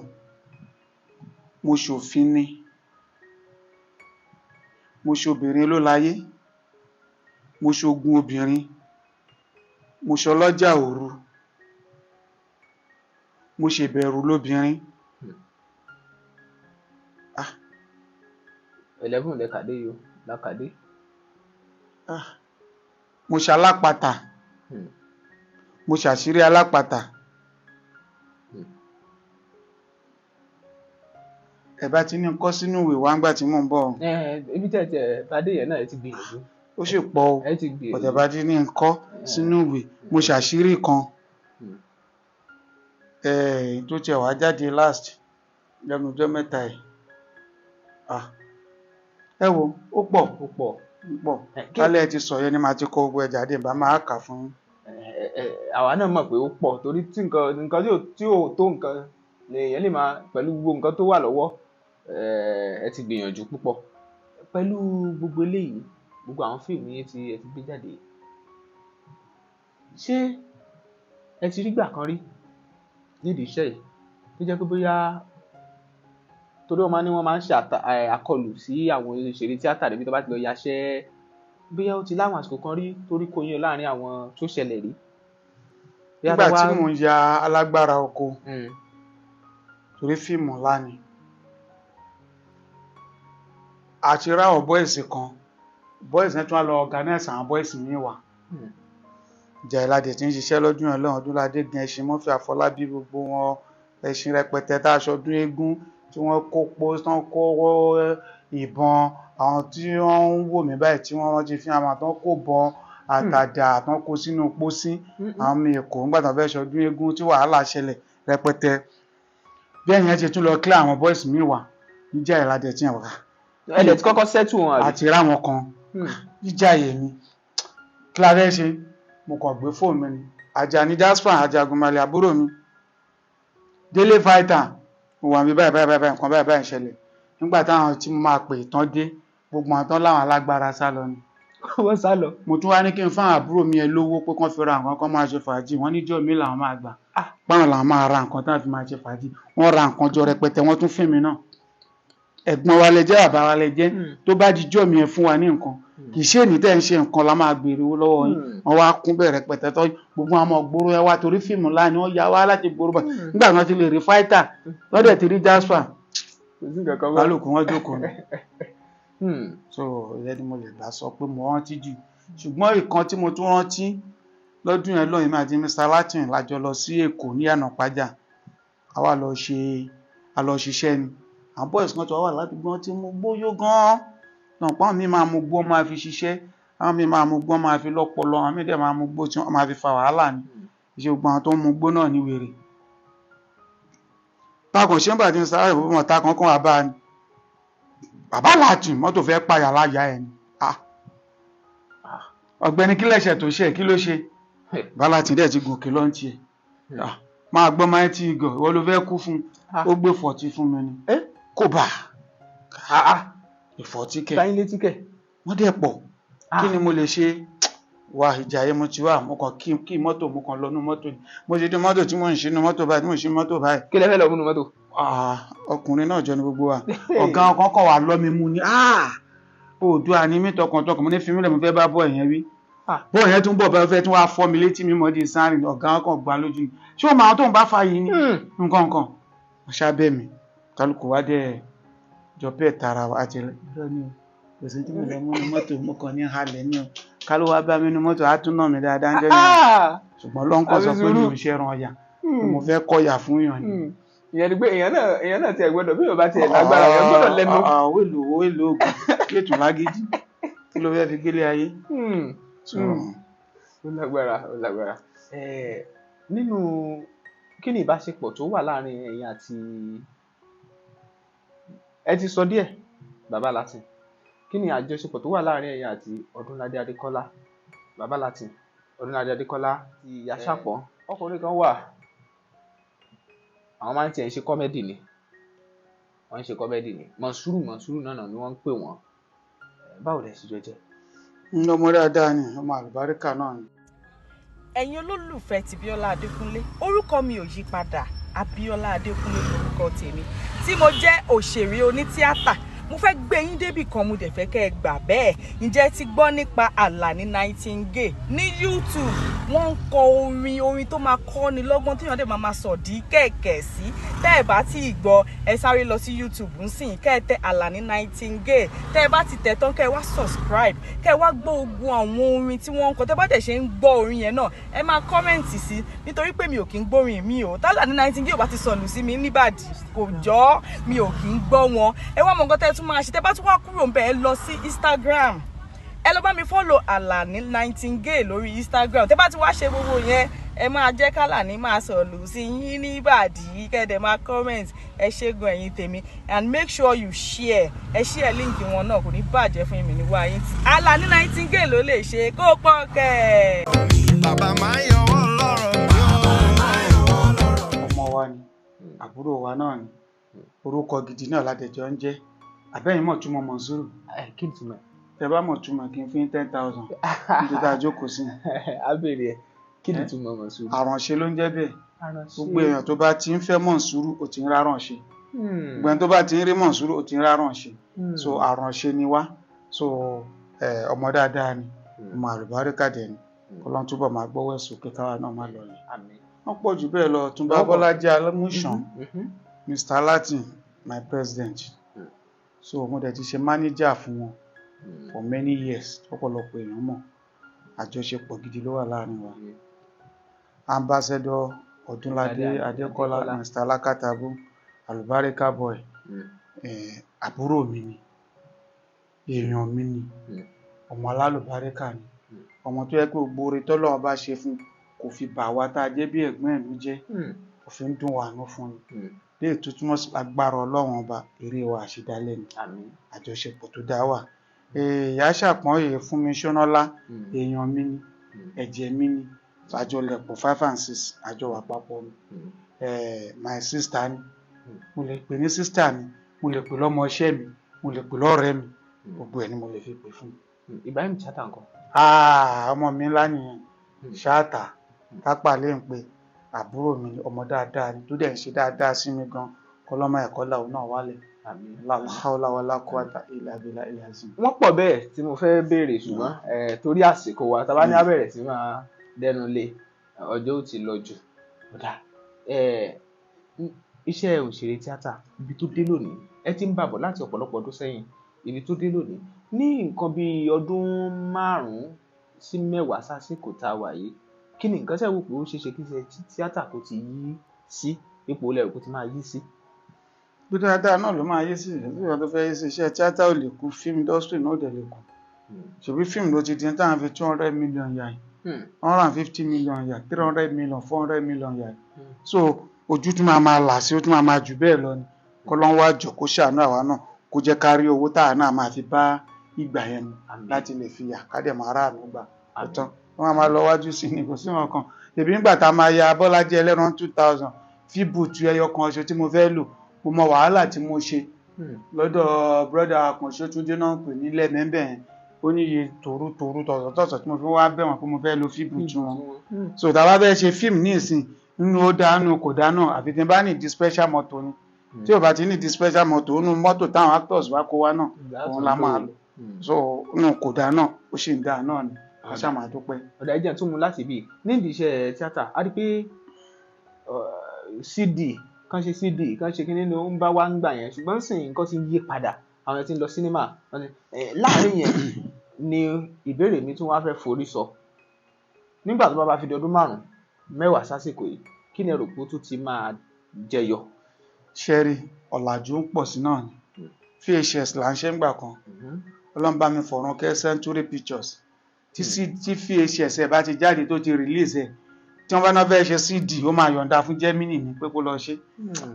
mo ṣe Òfin Ni mo ṣe Obìnrin Ló Láyé mo ṣe Ogun Obìnrin mo ṣe Ọlọ́jà Òru mo ṣe Ìbẹ̀rù Lóbìnrin. 11 lẹ́kàdé yìí ó lákàdé. mo ṣe Alápatà mo ṣe Àṣírí Alápatà. Ẹ bá ti ní kọ́ sínú ìwé wá ńgbà tí mò ń bọ̀. Ibi tẹ̀ bàdé yẹn náà ẹ ti gbìyànjú. Ó sì pọ̀ o ọ̀tẹ̀ bá ti ní kọ́ sínú ìwé mo ṣe Àṣírí kan tó tiẹ̀ wá jáde last lẹ́nu ọjọ́ mẹ́ta ẹ̀. Ẹ wo ó pọ̀ kálẹ̀ ti sọ yẹn ni màá ti kọ gbogbo ẹ̀ jáde bá máa kà fún yín. Àwa náà mọ̀ pé ó pọ̀ torí tí nǹkan tí ò tó nǹkan lèèyàn lè máa pẹ̀lú gbogbo nǹkan tó wà lọ́wọ́ ẹ ti gbìyànjú púpọ̀ pẹ̀lú gbogbo eléyìí gbogbo àwọn fíìmù yẹn tí ẹ ti gbé jáde ṣé ẹ ti rí gbà kan rí nídìí iṣẹ́ yìí tó jẹ́ pé bóyá torí wọ́n máa ń ṣe àkọlù sí àwọn òṣèré tíátà níbi tó bá ti lọ yaṣẹ́ bóyá ó ti láwọn àsìkò kan rí torí kò yín láàrin àwọn tó ṣẹlẹ̀ rí. Nígbà tí mò ń ya Alágbára Oko torí fíìmù ńlá ni àti ráwọ̀ bọ́ìsì kan bọ́ìsì yẹn tún wá lọ organize àwọn bọ́ìsì míì wà ìjà ìlàdẹ̀ tí ń ṣiṣẹ́ lọ́dún yẹn lọ́hùn Ọdúnládé gan Ẹṣin Murphy Àfọlábí gbogbo wọn ẹṣin rẹpẹtẹ tá aṣọ ọdún eégún tí wọ́n kó tán kó ìbọn àwọn tí wọ́n ń wò mí báyìí tí wọ́n rántí fi àwọn àtàn kó bọ àtàdà àtàn kó sínú pósí àwọn ọmọ Èkó ńgbà tán fẹ́ ṣọdún eégún tí wàhálà ṣẹlẹ̀ rẹpẹtẹ bí ẹ̀yìn ẹ̀ ṣe tún lọ kílẹ̀ àwọn bọ́ìsì míì wà níjà ìlàdẹ̀ tí wọ́n wà. Ẹ̀dẹ̀ tí kọ́kọ́ sẹ́tù wọn àbí. àti ráwọn kan níjà yẹmi kíláàrẹ́ ṣe mo kàn gbé fóònù mi ni Àjàní Jasper Ajagunmalè àbúrò mi Délé Fighter mo wà mí báyìí nǹkan báyìí ṣẹlẹ̀ nígbà táwọn tí mo máa pè tán dé gbogbo àwọn tán láwọn alágbára sá lọ ni. Wọ́n sá lọ. mo tún wá ní kí n fáwọn àbúrò mi ẹ lówó pé kán fi ra nǹkan kan máa ṣe fàájì wọ́n níjọ́ mi làwọn máa gbà báwọn làwọn máa ra nǹkan táwọn fi máa ṣe fàájì wọ́n ra nǹkan jọ rẹpẹtẹ wọ́n tún fún mi náà ẹ̀gbọ́n wa lẹ jẹ́ bàbá wa lẹ jẹ́ tó bá dijọ́ mi ẹ fún wa ní nǹkan kì í ṣe ní tẹ́ ń ṣe nǹkan la máa gbèrè owó lọ́wọ́ yín wọ́n wá kún bẹ̀rẹ̀ pẹ̀tẹ́ tọ́ gbogbo àwọn ọmọ gbòòrò ẹ wá torí fíìmù ńlá ni wọ́n ya wá láti gbòòrò bá nígbà wọn ti lè rí fáìtà lọ́dẹ̀ ti rí Jasper kálukú wọn jókòó ni so ìyẹn ni mo lè bá sọ pé mo rántí jù ṣùgbọ́n ìkan tí mo tún rántí lọ́dún yẹn lọ́yìn máa di Mr. Latin lájọ lọ sí Èkó ní Ànàpájà àwa lọ ṣiṣẹ́ ni àwọn boys kan tó wà ládùúgbò tí mo gbóyó gan-an náà pọ́n mi máa mú gbó máa fi ṣiṣẹ́ àwọn mi máa mú gbó máa fi lọ́pọlọ àwọn mi dẹ̀ máa mú gbó tí wọ́n máa fi fa wàhálà ni iṣẹ́ gbogbo àwọn tó ń mú gbó náà ní wèrè takùn ṣé ń bàtí Mr. Latin fún ọ̀tá kankan wà bá ní bàbá Latin mọ́tò fẹ́ pààyà láyà ẹ̀ ni ọ̀gbẹ́ni kí lẹ́sẹ̀ tó ṣe kí ló ṣe bàbá Latin dẹ̀ ti gòkè lọ́ntì ẹ̀ máa gbọ́ máa ti gọ̀ ìwọ ló fẹ́ kú fún ó gbé 40 fún mi ni kò bá ìfọ̀tí kẹ̀ wọ́n dẹ̀ pọ̀ kí ni mo lè ṣe wà ìjà yẹn mo ti wà mo kàn kí mọ́tò mo kàn lọ́nu mọ́tò ni mo ṣe dé mọ́tò tí mo ń ṣe nu mọ́tò báyìí tí mo ń ṣe mọ́tò báyìí. kí lẹ fẹ́ lọ múnú mọ́tò. ọkùnrin náà jọ ní gbogbo wa ọ̀gá ọkàn kan wà lọ́mi mu ni Oòduà ni mí tọkàntọkàn mo ní fi mí lẹ̀ mo fẹ́ bá bọ́ ẹ̀yẹn wí bọ́ ẹ̀yẹn tún bọ̀ bá fẹ́ tún wá fọ́ mi létí mi mọ́ di sáárìn ọ̀gá ọkàn gbá lójú ni ṣé o máa tó ń bá fa yìí ni nǹkan wọ́n ṣábẹ́ mi kálukú wá dẹ̀ jọ bẹ́ẹ̀ tara wa àti ẹ̀rọ ni o kò sí tí mo lọ múnú mọ́tò mo kàn ní halẹ̀ ní o kálú wá bá mi nínú mọ́tò á tún náà mi dáadáa ń jẹ́ yẹn ṣùgbọ́n lọ́nkọ́ sọ pé mi ò ṣe ran ọ̀yà mo fẹ́ kọ́yà fún yàn ni. ìyẹn ni pé èèyàn náà tiẹ̀ gbọ́dọ̀ bí yóò bá tiẹ̀ lágbára èèyàn gbọ́dọ̀ lẹ́nu. èlò oògùn ètò lágídí kí ló fẹ́ fi gbélé ayé. ó lágbára nínú kí ni ìbáṣepọ̀ tó wà láàrin ẹ̀yin àti ẹ ti sọ díẹ̀ bàbá Latin kí ni àjọṣepọ̀ tó wà láàrin ẹ̀yin àti Ọdúnládé Adékọ́lá bàbá Latin Ọdúnládé Adékọ́lá ti Ìyá Ṣàpọ́n ọkùnrin kan wà àwọn máa ń tiẹ̀ ń ṣe kọ́mẹ́dì ni wọ́n ń ṣe kọ́mẹ́dì ni Mọ̀nsúrù náà ni wọ́n ń pè wọ́n báwo lẹ ṣe jọ jẹ́. ọmọ dáadáa ni ọmọ àlùbáríkà náà ni. ẹ̀yin olólùfẹ́ ti Bíọ́lá Adékúnlé orúkọ mi ò yí padà Abíọ́lá Adékúnlé lórúkọ tèmi tí mo jẹ́ òṣèré onítíátà mo fẹ́ gbé yín débì kan mo dẹ̀ fẹ́ kẹ́ ẹ gbà bẹ́ẹ̀ ǹjẹ́ ti gbọ́ nípa Àlàní Nightingale ní YouTube wọ́n ń kọ orin tó máa kọ́ ni lọ́gbọ́n tí wọ́n dẹ̀ máa sọ̀dí kẹ̀kẹ́ sí tẹ́ ẹ bá tí ì gbọ́ ẹ sáré lọ sí YouTube ń sìn kẹ́ ẹ tẹ Àlàní Nightingale tẹ́ ẹ bá ti tẹ̀ tán kẹ́ ẹ wá subscribe kẹ́ ẹ wá gbọ́ ogun àwọn orin tí wọ́n ń kọ tẹ́ bá dẹ̀ ṣe ń gbọ́ orin yẹn náà ẹ máa kọ́mẹ̀ǹtì sí nítorí pé mi ò kí ń gbórin mi o tálàní Nightingale bá ti sọnù sí mi níbàdí kò jọ́ mi ò kí ń gbọ́ wọn ẹ wá mọ nǹkan tẹ́ tún máa ṣe tẹ́ bá tún wá kúrò ń bẹ̀ ẹ lọ sí Instagram ẹ lọ bá mi follow Àlàní Nightingale lórí Instagram tẹ́ bá ti wá ṣe gbogbo yẹn ẹ máa jẹ́ k'Àlàní máa sọ̀lù sí yín níbàdí kẹ́dẹ̀ máa comment ẹ ṣẹ́gun ẹ̀yin tèmi and make sure you share ẹ share link wọn náà kò ní bàjẹ́ fún mi níwá yín tí Àlàní Nightingale ló lè ṣe kó pọ̀ kẹ́. bàbá máa ń yọwọ́ lọ́rọ̀ mi o. ọmọ wa ni àbúrò wa náà ni orúkọ gidi náà ládẹjọ ń jẹ́ àbẹ́yìn mọ̀ túmọ̀ Mọ̀nsúrù. kí ni túmọ̀. tẹ bá mọ̀ túmọ̀ kí n fún 10,000 nítorí tá a jókòó sí. abèrè ẹ kí ni túmọ̀ Mọ̀nsúrù. àránṣe ló ń jẹ́ bẹ́ẹ̀ gbogbo èèyàn tó bá ti ń fẹ́ Mọ̀nsúrù ó ti ń ráránṣe gbogbo èèyàn tó bá ti ń rí Mọ̀nsúrù ó ti ń ráránṣe so àránṣe ni wá so ọmọ dáadáa ni ọmọ àlùbáríkà dẹ̀ ni Ọlọ́run túbọ̀ máa gbọ́wọ́ ẹ̀sùn kíkáwá náà má lọ yẹn wọ́n pọ̀ jù bẹ́ẹ̀ lọ Túnbá Bọ́lájí Alámúṣàn Mr. Latin my president so mo dẹ̀ ti ṣe manager fún wọn for many years ọ̀pọ̀lọpọ̀ èèyàn mọ̀ àjọṣepọ̀ gidi ló wà láàrin wa ambassador Ọdúnládé Adékọ́lá Mr. Alákàtàbú àlùbáríkà boy àbúrò mi ni èèyàn mi ni ọmọ alálùbáríkà ni ọmọ tó yẹ pé gbogbo oore tọ́lọ́run bá ṣe fún kò fi bà wá tá a jẹ́ bí ẹ̀gbọ́n ẹ̀ ló jẹ́ kò fi ń dùn wà nú fún ni lè túmọ̀ sí agbára Ọlọ́run ọba eré wa àṣedálẹ̀ ni àjọṣepọ̀ tó dá wà. Ìyá Ṣàpọ́n èyí fún mi Ṣónọ́lá èèyàn mi ni ẹ̀jẹ̀ mi ni àjọlẹ̀pọ̀ 5 and 6 àjọ wà papọ̀ mi my sister ni mo lè pè ní sister mi mo lè pè lọ́mọ iṣẹ́ mi mo lè pè lọ́rẹ́ mi gbogbo ẹ̀ ni mo lè fi pè fún. Ibrahim Chatta nǹkan. ọmọ mi ńlá nìyẹn Chatta tápà lè ń pe àbúrò mi ni ọmọ dáadáa ni tó dẹ̀ ń ṣe dáadáa sí mi gan kọlọ́mọ ẹ̀kọ́ làwọn náà wálẹ̀ àmín. la hawla wala quwwata illa billahi al-azim. wọ́n pọ̀ bẹ́ẹ̀ tí mo fẹ́ béèrè ṣùgbọ́n torí àsìkò wa tá bá ní á bẹ̀rẹ̀ sí máa dẹnu lé ọjọ́ ò ti lọ jù. ọ̀dà iṣẹ́ òṣèré tíátà ibi tó dé lónìí ẹ ti ń bàbọ̀ láti ọ̀pọ̀lọpọ̀ ọdún sẹ́yìn ibi tó dé lónìí ní nǹkan bíi ọdún 5 sí 10 sásìkò tá a wà yìí kí ni nǹkan tẹ́ wò pé ó ṣeé ṣe kí iṣẹ́ tíátà kó ti yí sí ipò lẹ́rù kó ti máa yí sí. bí dáadáa náà ló máa yé sí ìgbà tó fẹ́ yé sí iṣẹ́ tíátà ò lè kú fíìmù industry náà ò dẹ̀ lè kú ṣèbí fíìmù ló ti di táwọn fi 200 million yà yìí 150 million yà 300 million 400 million yà yìí so ojú tún máa là sí ó tún máa jù bẹ́ẹ̀ lọ ni kọ́lọ́n wá jọ kó ṣàánú àwa náà kó jẹ́ ká rí owó táwa náà máa fi bá ìgbà yẹn mu láti lè fi yà ká dẹ̀ máa ráàánú gbà ọ̀tán wọ́n máa lọ wájú sí ni kò sí wọn kan èbí nígbà tá a máa ya Bọ́lájí Ẹlẹ́ran 2000 fíbùtù ẹyọ kan ọṣọ tí mo fẹ́ lò mo mọ wàhálà tí mo ṣe lọ́dọ̀ brọ́dà Àkànṣe Túndé náà pè ní lẹ́mẹ́bẹ̀ yẹn ó ní iye tòru tọ̀sọ̀tọ̀sọ̀ tí mo fi wá bẹ̀ wọ́n pé mo fẹ́ lo fíbùtù wọn so tá a bá fẹ́ ṣe fíìmù ní ìsìn nínú ó dánú kò dánú àfi tí n bá ní di special motor ni tí ò bá ti ní di special motor nínú mọ́tò táwọn actors bá kó wá náà òun la máa lò so nínú kò dá náà ó sì ń dá náà ni ká ṣáà máa dúpẹ́. ọ̀dà ẹ̀jẹ̀ tún mú láti bí nídìí iṣẹ́ tíátà á rí pé CD kan ṣe CD kan ṣe kíní ló ń bá wá ń gbà yẹn ṣùgbọ́n sì nǹkan ti yí padà àwọn tí ń lọ sínímà láàrin yẹn ni ìbéèrè mi tún wá fẹ́ forí sọ nígbà tó bá fi di ọdún 5-10 sásìkò yìí kí ni ẹrù pé ó tún ti máa jẹyọ. ṣẹ́rí ọ̀làjú ń pọ̀ sí náà ni VHS là ń ṣe ń gbà kan ọlọ́run bá mi fọ̀run kẹ́ Century Pictures tí VHS ẹ̀ bá ti jáde tó ti release ẹ̀ tí wọ́n bá náà fẹ́ ṣe CD ó máa yọ̀ǹda fún Gemini ní pé kó lọ ṣe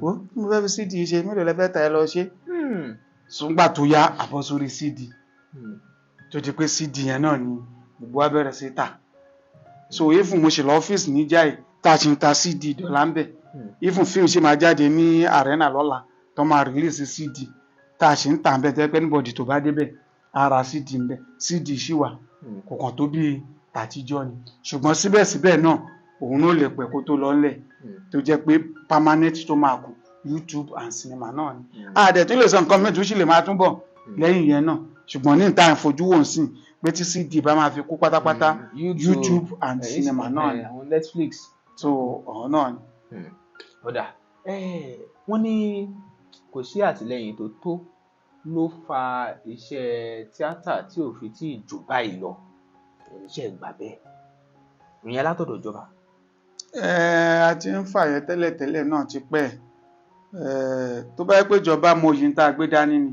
ó mo fẹ́ fi CD ṣe mélòó lẹ fẹ́ ta ẹ lọ ṣe ṣùgbà tó yá àbọ̀ sórí CD tó ti pé CD yẹn náà ni gbogbo wa bẹ̀rẹ̀ sí tà so ifun mo ṣe lọ ọ́fíìsì ní Jai tá a ṣe ń ta CD dọ́là ń bẹ̀ ifun fíìmù ṣe máa jáde ní Arena lọ́la tó máa release CD tá a ṣe ń tà ń bẹ̀ tẹ́ pé anybody tó bá débẹ̀ ara CD ń bẹ̀ CD ṣì wà kò kàn tó bí tàtijọ́ ni ṣùgbọ́n síbẹ̀síbẹ̀ náà òun náà lè pẹ́ kó tó lọ́lẹ̀ tó jẹ́ pé permanent tó máa kù YouTube and cinema náà ni àdẹ̀ tó lè sọ nǹkan mẹ́tò sì lè máa túbọ̀ lẹ́yìn yẹn náà ṣùgbọ́n ní ìta ìfojú wò sí pé tí CD bá máa fi kú pátápátá YouTube and cinema náà ni Netflix so ọ̀hún náà ni. ọ̀dà wọ́n ní kò sí àtìlẹ́yìn tó tó ló fa iṣẹ́ tíátà tí ò fi tí ì jù báyìí lọ iṣẹ́ ìgbà bẹ́ẹ̀ ìyẹn látọ̀dọ̀ ìjọba. A ti ń fà yẹn tẹ́lẹ̀tẹ́lẹ̀ náà ti pẹ́ tó bá yẹ pé ìjọba mọ òye ń tá a gbé dání ni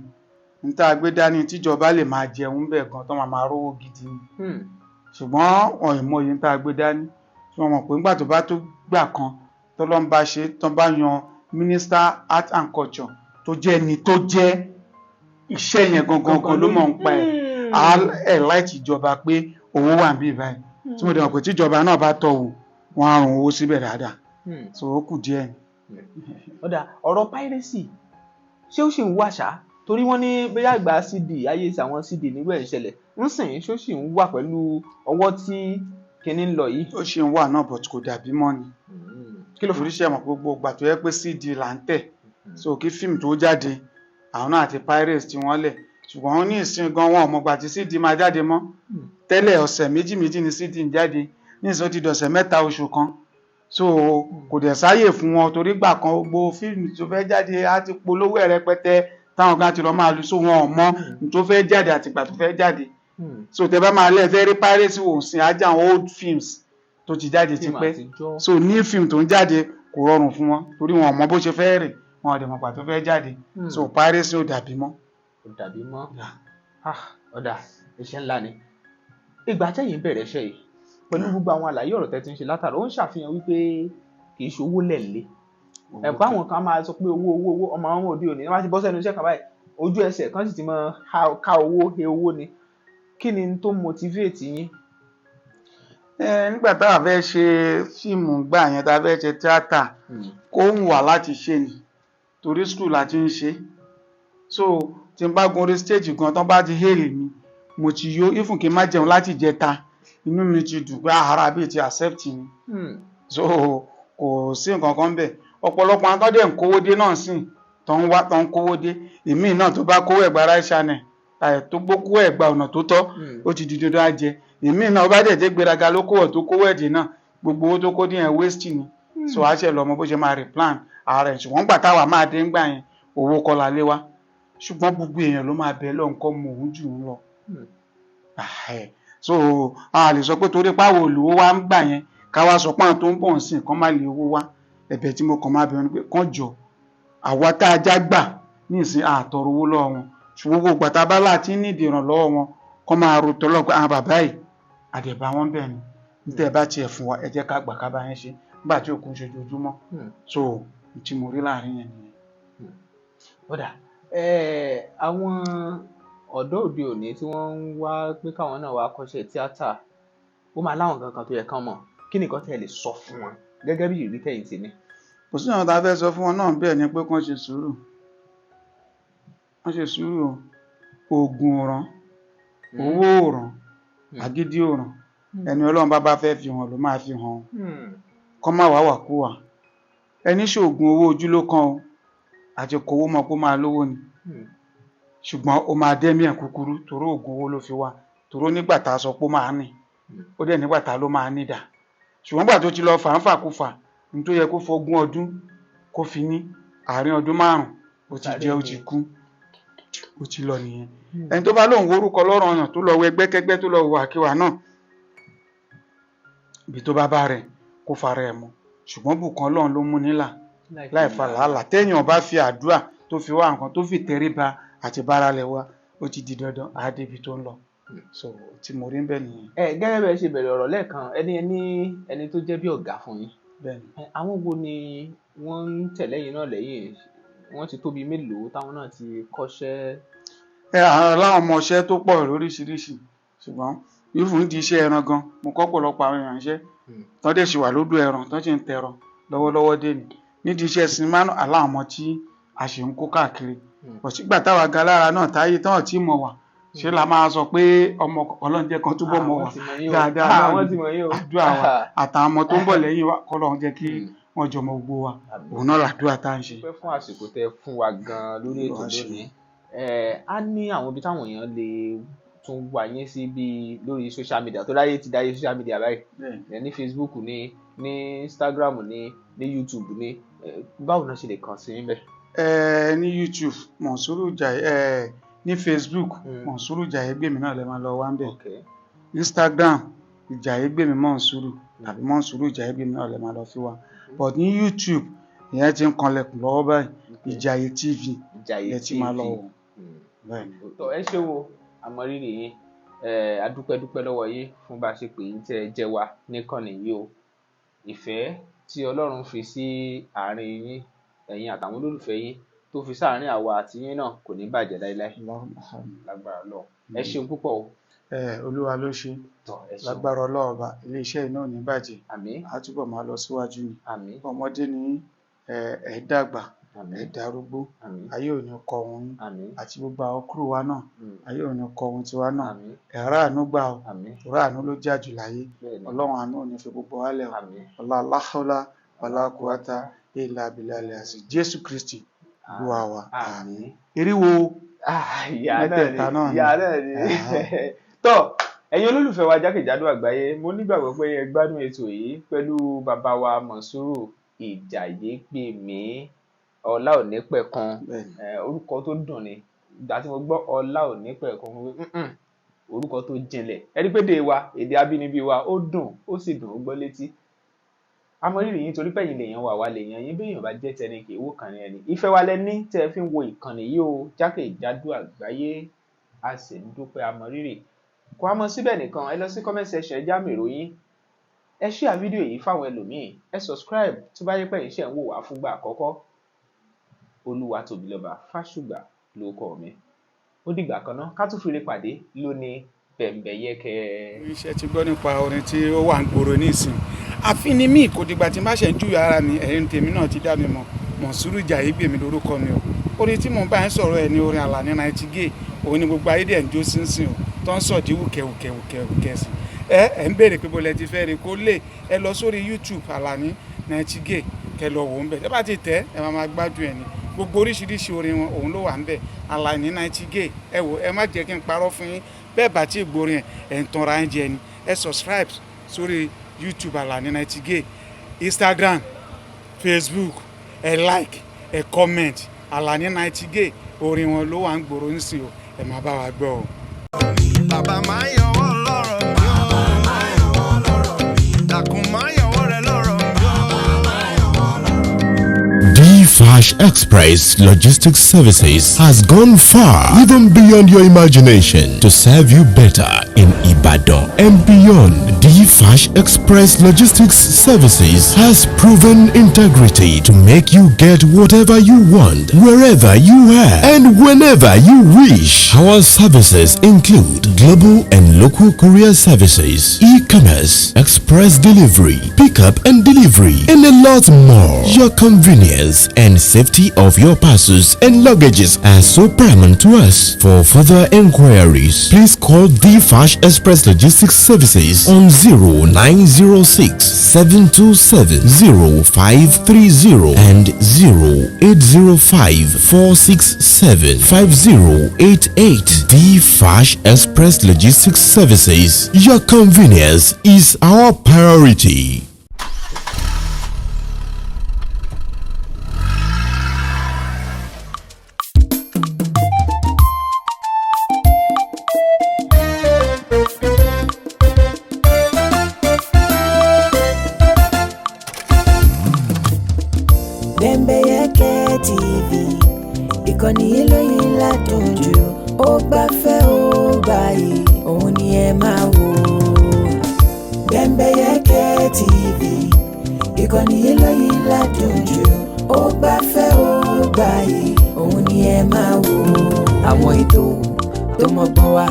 ń tá a gbé dání tíjọba lè máa jẹun bẹ́ẹ̀ gan tó máa rówó gidi ni ṣùgbọ́n wọn ì mọ òye ń tá a gbé dání tí wọ́n mọ̀ pé nígbà tó bá tó gbà kan tó lọ́n bá ṣe tó bá yan Minister Art and Culture tó jẹ́ ẹni tó jẹ́ iṣẹ́ yẹn gangan ló mọ̀ ń pa ẹ̀ láìkí ìjọba pé owó wà níbí báyìí tí mo dẹ̀ mọ̀ pé tíjọba náà bá tọ̀ wò wọ́n á rùn owó síbẹ̀ dáadáa so ó kù díẹ̀. ọ̀dà ọ̀rọ̀ piracy ṣé ó sì ń wàṣà torí wọ́n ní bóyá ìgbà CD ayé àwọn CD nígbà ìṣẹ̀lẹ̀ ń sìn ṣó sì ń wà pẹ̀lú ọwọ́ tí kinní ń lọ yìí. ó sì ń wà náà but kò dàbí mọ́ ni kí ló forí ṣe mọ̀ gbogbo ìgbà tó yẹ pé CD là ń tẹ̀ so kí fíìmù tó jáde àwọn náà àti pirates tí wọ́n lẹ̀ ṣùgbọ́n wọ́n ní ìsìn gan wọn ọmọgbà tí CD máa jáde mọ́ tẹ́lẹ̀ ọ̀sẹ̀ méjì ni CD ń jáde ní ìsìn ó ti dọ̀sẹ̀ 3 oṣù kan so kò dẹ̀ sáyè fún wọn torí gbà kan gbogbo fíìmù tó fẹ́ jáde á ti polówó ẹ̀ rẹpẹtẹ táwọn kan ti lọ máa lu so wọn ò mọ tó fẹ́ jáde àtìgbà tó fẹ́ jáde so tẹ bá máa lẹ̀ fẹ́ rí pirates wò sí ajá àwọn old films tó ti jáde ti pẹ́ so new film tó ń jáde kò rọrùn fún wọn torí wọn ò mọ bó ṣe fẹ́ rìn wọn ò dẹ̀ mọ̀ pàtó fẹ́ jáde so pirates ò dàbí mọ́. kò dàbí mọ́ ọ̀dà iṣẹ́ ńlá ni ìgbà tẹ́yìn bẹ̀rẹ̀ iṣẹ́ yìí pẹ̀lú gbogbo àwọn àlàyé ọ̀rọ̀ tẹ́ ti ń ṣe látàrí ó ń ṣàfihàn wípé kì í ṣe owó lẹ̀lé ẹ̀kọ́ àwọn kan máa sọ pé owó ọmọ àwọn òde òní wọ́n ti bọ́ sẹ́nu iṣẹ́ kan báyìí ojú ẹsẹ̀ kan sì ti máa ká owó he owó ni kí ni tó motivate yín. nígbà tá a fẹ́ ṣe fíìmù gbà yẹn tá a fẹ́ ṣe tíátà kó ń wà láti ṣe ni torí school la ti ń ṣe so tí n bá gun orí stage gan tán bá ti hail mi mo ti yó ifun kí n má jẹun láti jẹta inú mi ti dùn pé ara bíi ti accept mi so kò sí nǹkan kan bẹ́ẹ̀ ọ̀pọ̀lọpọ̀ àwọn tó dẹ̀ ń kówó dé náà sìn tó ń wá tó ń kówó dé ìmíì náà tó bá kówó ẹ̀gbá right channel tó gbókówó ẹ̀gbá ọ̀nà tó tọ́ ó ti di dandan á jẹ ìmíì náà ó bá dẹ̀ gbéraga ló kówó tó kówó ẹ̀dín náà gbogbo owó tó kó dín yẹn waste ni so a ṣe lọ mọ bó ṣe máa replan ààrẹ ṣùgbọ́n gbà táwa máa dé ńgbà yẹn owó kọ́ la lé wa ṣùgbọ́n gbogbo èèyàn ló máa bẹ̀ lọ́n kọ́ mọ òun jù ú lọ so a lè sọ pé torí páwo olùwó wa ń gbà yẹn ká wá sọ pé àwọn tó ń bọ̀ ń sìn kán má lè owó wá ẹ̀bẹ̀ tí mo kàn máa bẹ̀rù ni pé kán jọ àwa tá a já gbà ní ìsìn àtọrọ owó lọ́wọ́ wọn ṣùgbọ́n gbogbo àtà bá láti nídìí ìrànlọ́wọ́ wọn kán máa ro tọ́lọ́ pé àwọn bàbá yìí àdẹ̀bà wọn bẹ̀ ni níta ẹ bá tiẹ̀ fún wa ẹ jẹ́ ká gbà ká bá yẹn ṣe nígbà tí òkú ń ṣojoojúmọ́ so tí mo rí láàrin yẹn nìyẹn. Bọ́dà àwọn ọ̀dọ́ òde òní tí wọ́n ń wá pé káwọn náà wá kọ́ṣẹ́ tíátà ó máa láwọn kankan tó yẹ kán mọ̀ kí nìkan tẹ́ lè sọ fún wọn gẹ́gẹ́ bí ìrírí tẹ̀yìn tì ní. kò sí àwọn tá a fẹ́ sọ fún wọn náà bẹ́ẹ̀ ni pé kán ṣe sùúrù oògùn òràn owó òràn agídí òràn ẹni Ọlọ́run bá fẹ́ fi hàn ló máa fi hàn kọ́ má wá wàkúwà ẹni ṣoògùn owó ojú ló kàn ó àti kówó mọ́ kó máa lówó ni ṣùgbọ́n ó máa dẹ́mí ẹ̀ kúkúrú torí oògùn owó ló fi wá torí nígbà tá a sọ pé ó máa ní ó dẹ̀ nígbà tá ló máa ní dà ṣùgbọ́n gbà tó ti lọ fàáfàkúfà ní tó yẹ kó fọgún ọdún kó fi ní àárín ọdún 5 ó ti jẹ́ ó ti kú ó ti lọ nìyẹn ẹni tó bá lóun worúkọ lọ́rọ̀ ọ̀nà tó lọ wọ ẹgbẹ́kẹ́gbẹ́ tó lọ wọ àkíwà náà ibi tó bá bá rẹ̀ kó fara ẹ̀ mọ́ ṣùgbọ́n bùkún Ọlọ́run ló mú nílà láì fa làálàá téèyàn bá fi àdúrà tó fi wá nǹkan tó fi tẹríba àti bára lẹ̀ wá ó ti di dandan á débi tó ń lọ so tí mo rí ń bẹ̀ nìyẹn. Gẹ́gẹ́ bẹ́ẹ̀ ṣe bẹ̀rẹ̀ ọ̀rọ̀ lẹ́ẹ̀kan ẹni tó jẹ́ bí ọ̀gá fún yín àwọn wo ni wọ́n ń tẹ̀lé yín náà lẹ́yìn wọ́n ti tóbi mélòó táwọn náà ti kọ́ṣẹ́. àwọn aláwọn ọmọọṣẹ́ tó pọ̀ lóríṣiríṣi ṣùgbọ́n ìfún di iṣẹ́ ẹran gan mo kọ́ pọ̀lọpọ̀ àwọn èèyàn iṣẹ́ tán dẹ̀ ṣì wà lódò ẹran tán ṣì ń tẹran lọ́wọ́lọ́wọ́ dé ni nídìí iṣẹ́ sinimá aláwọn ọmọ tí a ṣe ń kó káàkiri ọ̀sígbà táwa ga lára náà táyé tán ọ̀tí mọ̀ wá ṣé la máa sọ pé ọmọ ọlọ́njẹ́ kan túbọ̀ mọ̀ wá dáadáa àdúrà wa àtàwọn ọmọ tó ń bọ̀ lẹ́yìn wa kọ́lọ́run jẹ́ kí wọ́n jọmọ gbogbo wa òun náà làdúrà tá à ń ṣe. pẹ́ fún àsìkò tẹ fún wa gan-an lórí ètò lónìí á ní àwọn ibi táwọn èèyàn lè tún wà yín sí bíi lórí social media tó dáyé ti dáyé social media báyìí ní Facebook ní Instagram ní YouTube ní báwo náà ṣe lè kàn sí níbẹ̀. ní YouTube Monsuru Jaiye ní Facebook Monsuru Jaiye Gbèmí náà lè máa lọ wá ń bẹ̀ Instagram Jaiye Gbèmí Monsuru tàbí Monsuru Jaiye Gbèmí náà lè máa lọ fi wá but ní YouTube ìyẹn ti ń kanlẹ̀kùn lọ́wọ́ báyìí Jaiye TV ẹ ti máa lọ wò. ẹ ṣe wo àmọrírì yín adúpẹ́dúpẹ́ lọ́wọ́ yín fún bá a ṣe pè yín tẹ́ ẹ jẹ́ wa níkànnì yìí o ìfẹ́ tí Ọlọ́run fi sí àárín yín ẹ̀yin àtàwọn olólùfẹ́ yín tó fi sáàárín àwa àti yín náà kò ní bàjẹ́ láéláé lágbára Ọlọ́run ẹ ṣeun púpọ̀ o. Olúwa ló ṣe lágbára Ọlọ́run ọba iléeṣẹ́ iná ò ní bàjẹ́ á túbọ̀ máa lọ síwájú ni ọmọdé ní ẹ dàgbà ẹ darúgbó ayé ò ní kọ ohun àti gbogbo àwọn kúrò wa náà ayé ò ní kọ ohun tiwa náà ẹ̀rọ àánú gbà ó ẹ̀rọ àánú ló jà jù láyé Ọlọ́run àánú ò ní fi gbogbo wálẹ̀ o ọlá aláhọ́lá ọlá kùwátá ìlà abilálẹ̀ àti Jésù Kristi Olúwa wa àmín. Eriwo mẹ́tẹ̀ẹ̀ta náà ni tọ́ ẹ̀yin olólùfẹ́ wa jákèjádò àgbáyé mo nígbàgbọ́ pé ẹ gbádùn ètò yìí pẹ̀lú bàbá wa Monsuru Jaiye Gbèmí ọlá ò ní pẹ̀kan orúkọ tó dùn ni ìgbà tí mo gbọ́ ọlá ò ní pẹ̀kan orúkọ tó jinlẹ̀ ẹni pé èdè abínibí wa ó dùn ó sì dùn ó gbọ́ létí àmọrírì yín torí pẹ̀yìn lèèyàn wà wá lèèyàn yín béèyàn bá jẹ́ tẹni kì í wò kàn ní ẹni ìfẹ́ wa lẹ́ní tẹ́ ẹ fi ń wo ìkànnì yìí o jákèjádò àgbáyé a sì ń dúpẹ́ àmọrírì kò á mọ síbẹ̀ nìkan ẹ lọ sí comment section ẹ já mi ìròyìn ẹ share fídíò yìí fáwọn ẹlòmíì ẹ subscribe tó bá yẹ pẹ̀yìn ṣe ń wò wá fúngbà àkọ́kọ́ Olúwatóbilọ́ba Fásùgbà ló kọ mi ó dìgbà kan náà ká tún fi ire pàdé lónìí bẹ̀m̀bẹ̀yẹkẹ. iṣẹ́ ti gbọ́ nípa orin tí ó wà ń gbòòrò nísìn àfi ni mí kò dìgbà tí n bá ṣe ń júwe ara mi ẹ̀yin tèmi náà ti dá mi mọ̀ Monsuru Jaiye Gbèmí lórúkọ mi o orin tí mò ń bá yín sọ̀rọ̀ ẹ̀ ní orin Àlàní Nightingale òun ni gbogbo ayé dẹ̀ ń jó sínsìn o tó ń sọ̀dí wùkẹ́wùkẹ́ sí ẹ ń béèrè pé bọ́lẹ̀ ti fẹ́ rí kó lè ẹ lọ sórí YouTube Àlàní Nightingale kẹ lọ wò ń bẹ̀ tẹ́ bá ti tẹ́ ẹ máa gbádùn ẹ̀ ní gbogbo oríṣiríṣi orin wọn òun ló wà ń bẹ̀. Alani Nightingale ẹ wò ẹ má jẹ́ kí n parọ́ fún yín bẹ́ẹ̀ bá tí ìgbórin ẹ̀ ń tanra ẹ̀ jẹ ni ẹ subscribe sórí YouTube Alani Nightingale, Instagram, Facebook ẹ like ẹ comment Alani Nightingale orin wọn ló wà ń gbòòrò nísìnyí o ẹ má bá wa gbọ́ o. Bàbá máa yọwọ́ lọ́rọ̀ mi o. Bàbá máa yọwọ́ lọ́rọ̀ mi. Dàkún máa yọwọ́ rẹ lọ́rọ̀ mi o. Bàbá máa yọwọ́ lọ́rọ̀ mi. D-Fash Express Logistics Services has gone far, even beyond your imagination, to serve you better in Ibadan and beyond. D-Fash Express Logistics Services has proven integrity to make you get whatever you want, wherever you are, and whenever you wish. Our services include global and local courier services, e-commerce, express delivery, pickup and delivery, and a lot more. Your convenience and safety of your parcels and luggages are so paramount to us. For further inquiries, please call D-Fash Express Logistics Services on 0906 727 0530 and 0805 467 5088. D-Fash Express Logistics Services. Your convenience is our priority. Bembeyeke TV, ìkànnì ìlóyìn ládùn jù, ó gbafẹ́ ó gbàyè, òun ni ẹ máa wò. Bembeyeke TV, ìkànnì ìlóyìn ládùn jù, ó gbafẹ́ ó gbàyè, òun ni ẹ máa wò. Àwọn ètò tó mọ́gbọ́n wá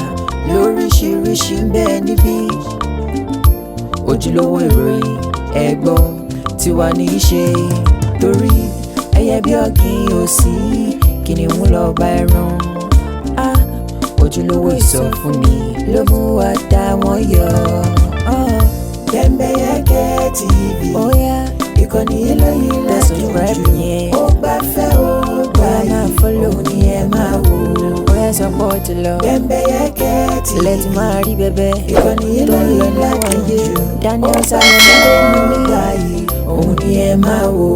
lóríṣiríṣi ń bẹ níbí, ojúlówó ìròyìn ẹ̀gbọ́n tiwa ní í ṣe. Torí ẹyẹ bí ọ̀gìn ò sí kìnìún lọ bá ẹran. Ojúlówó ìsọfúnni ló mú wa dá wọn yọ. Bembeyeke TV, ìkànnì ìlóyìn ládùn jù, ó gbafẹ́ ó gbàyè, òun ni ẹ máa wò. Support love. Bembeyeke TV, let's marry bebe. Ìkànnì ìlóyìn ládùn jù, Daniel Salomon ló mú mi gbàyè, òun ni ẹ máa wò.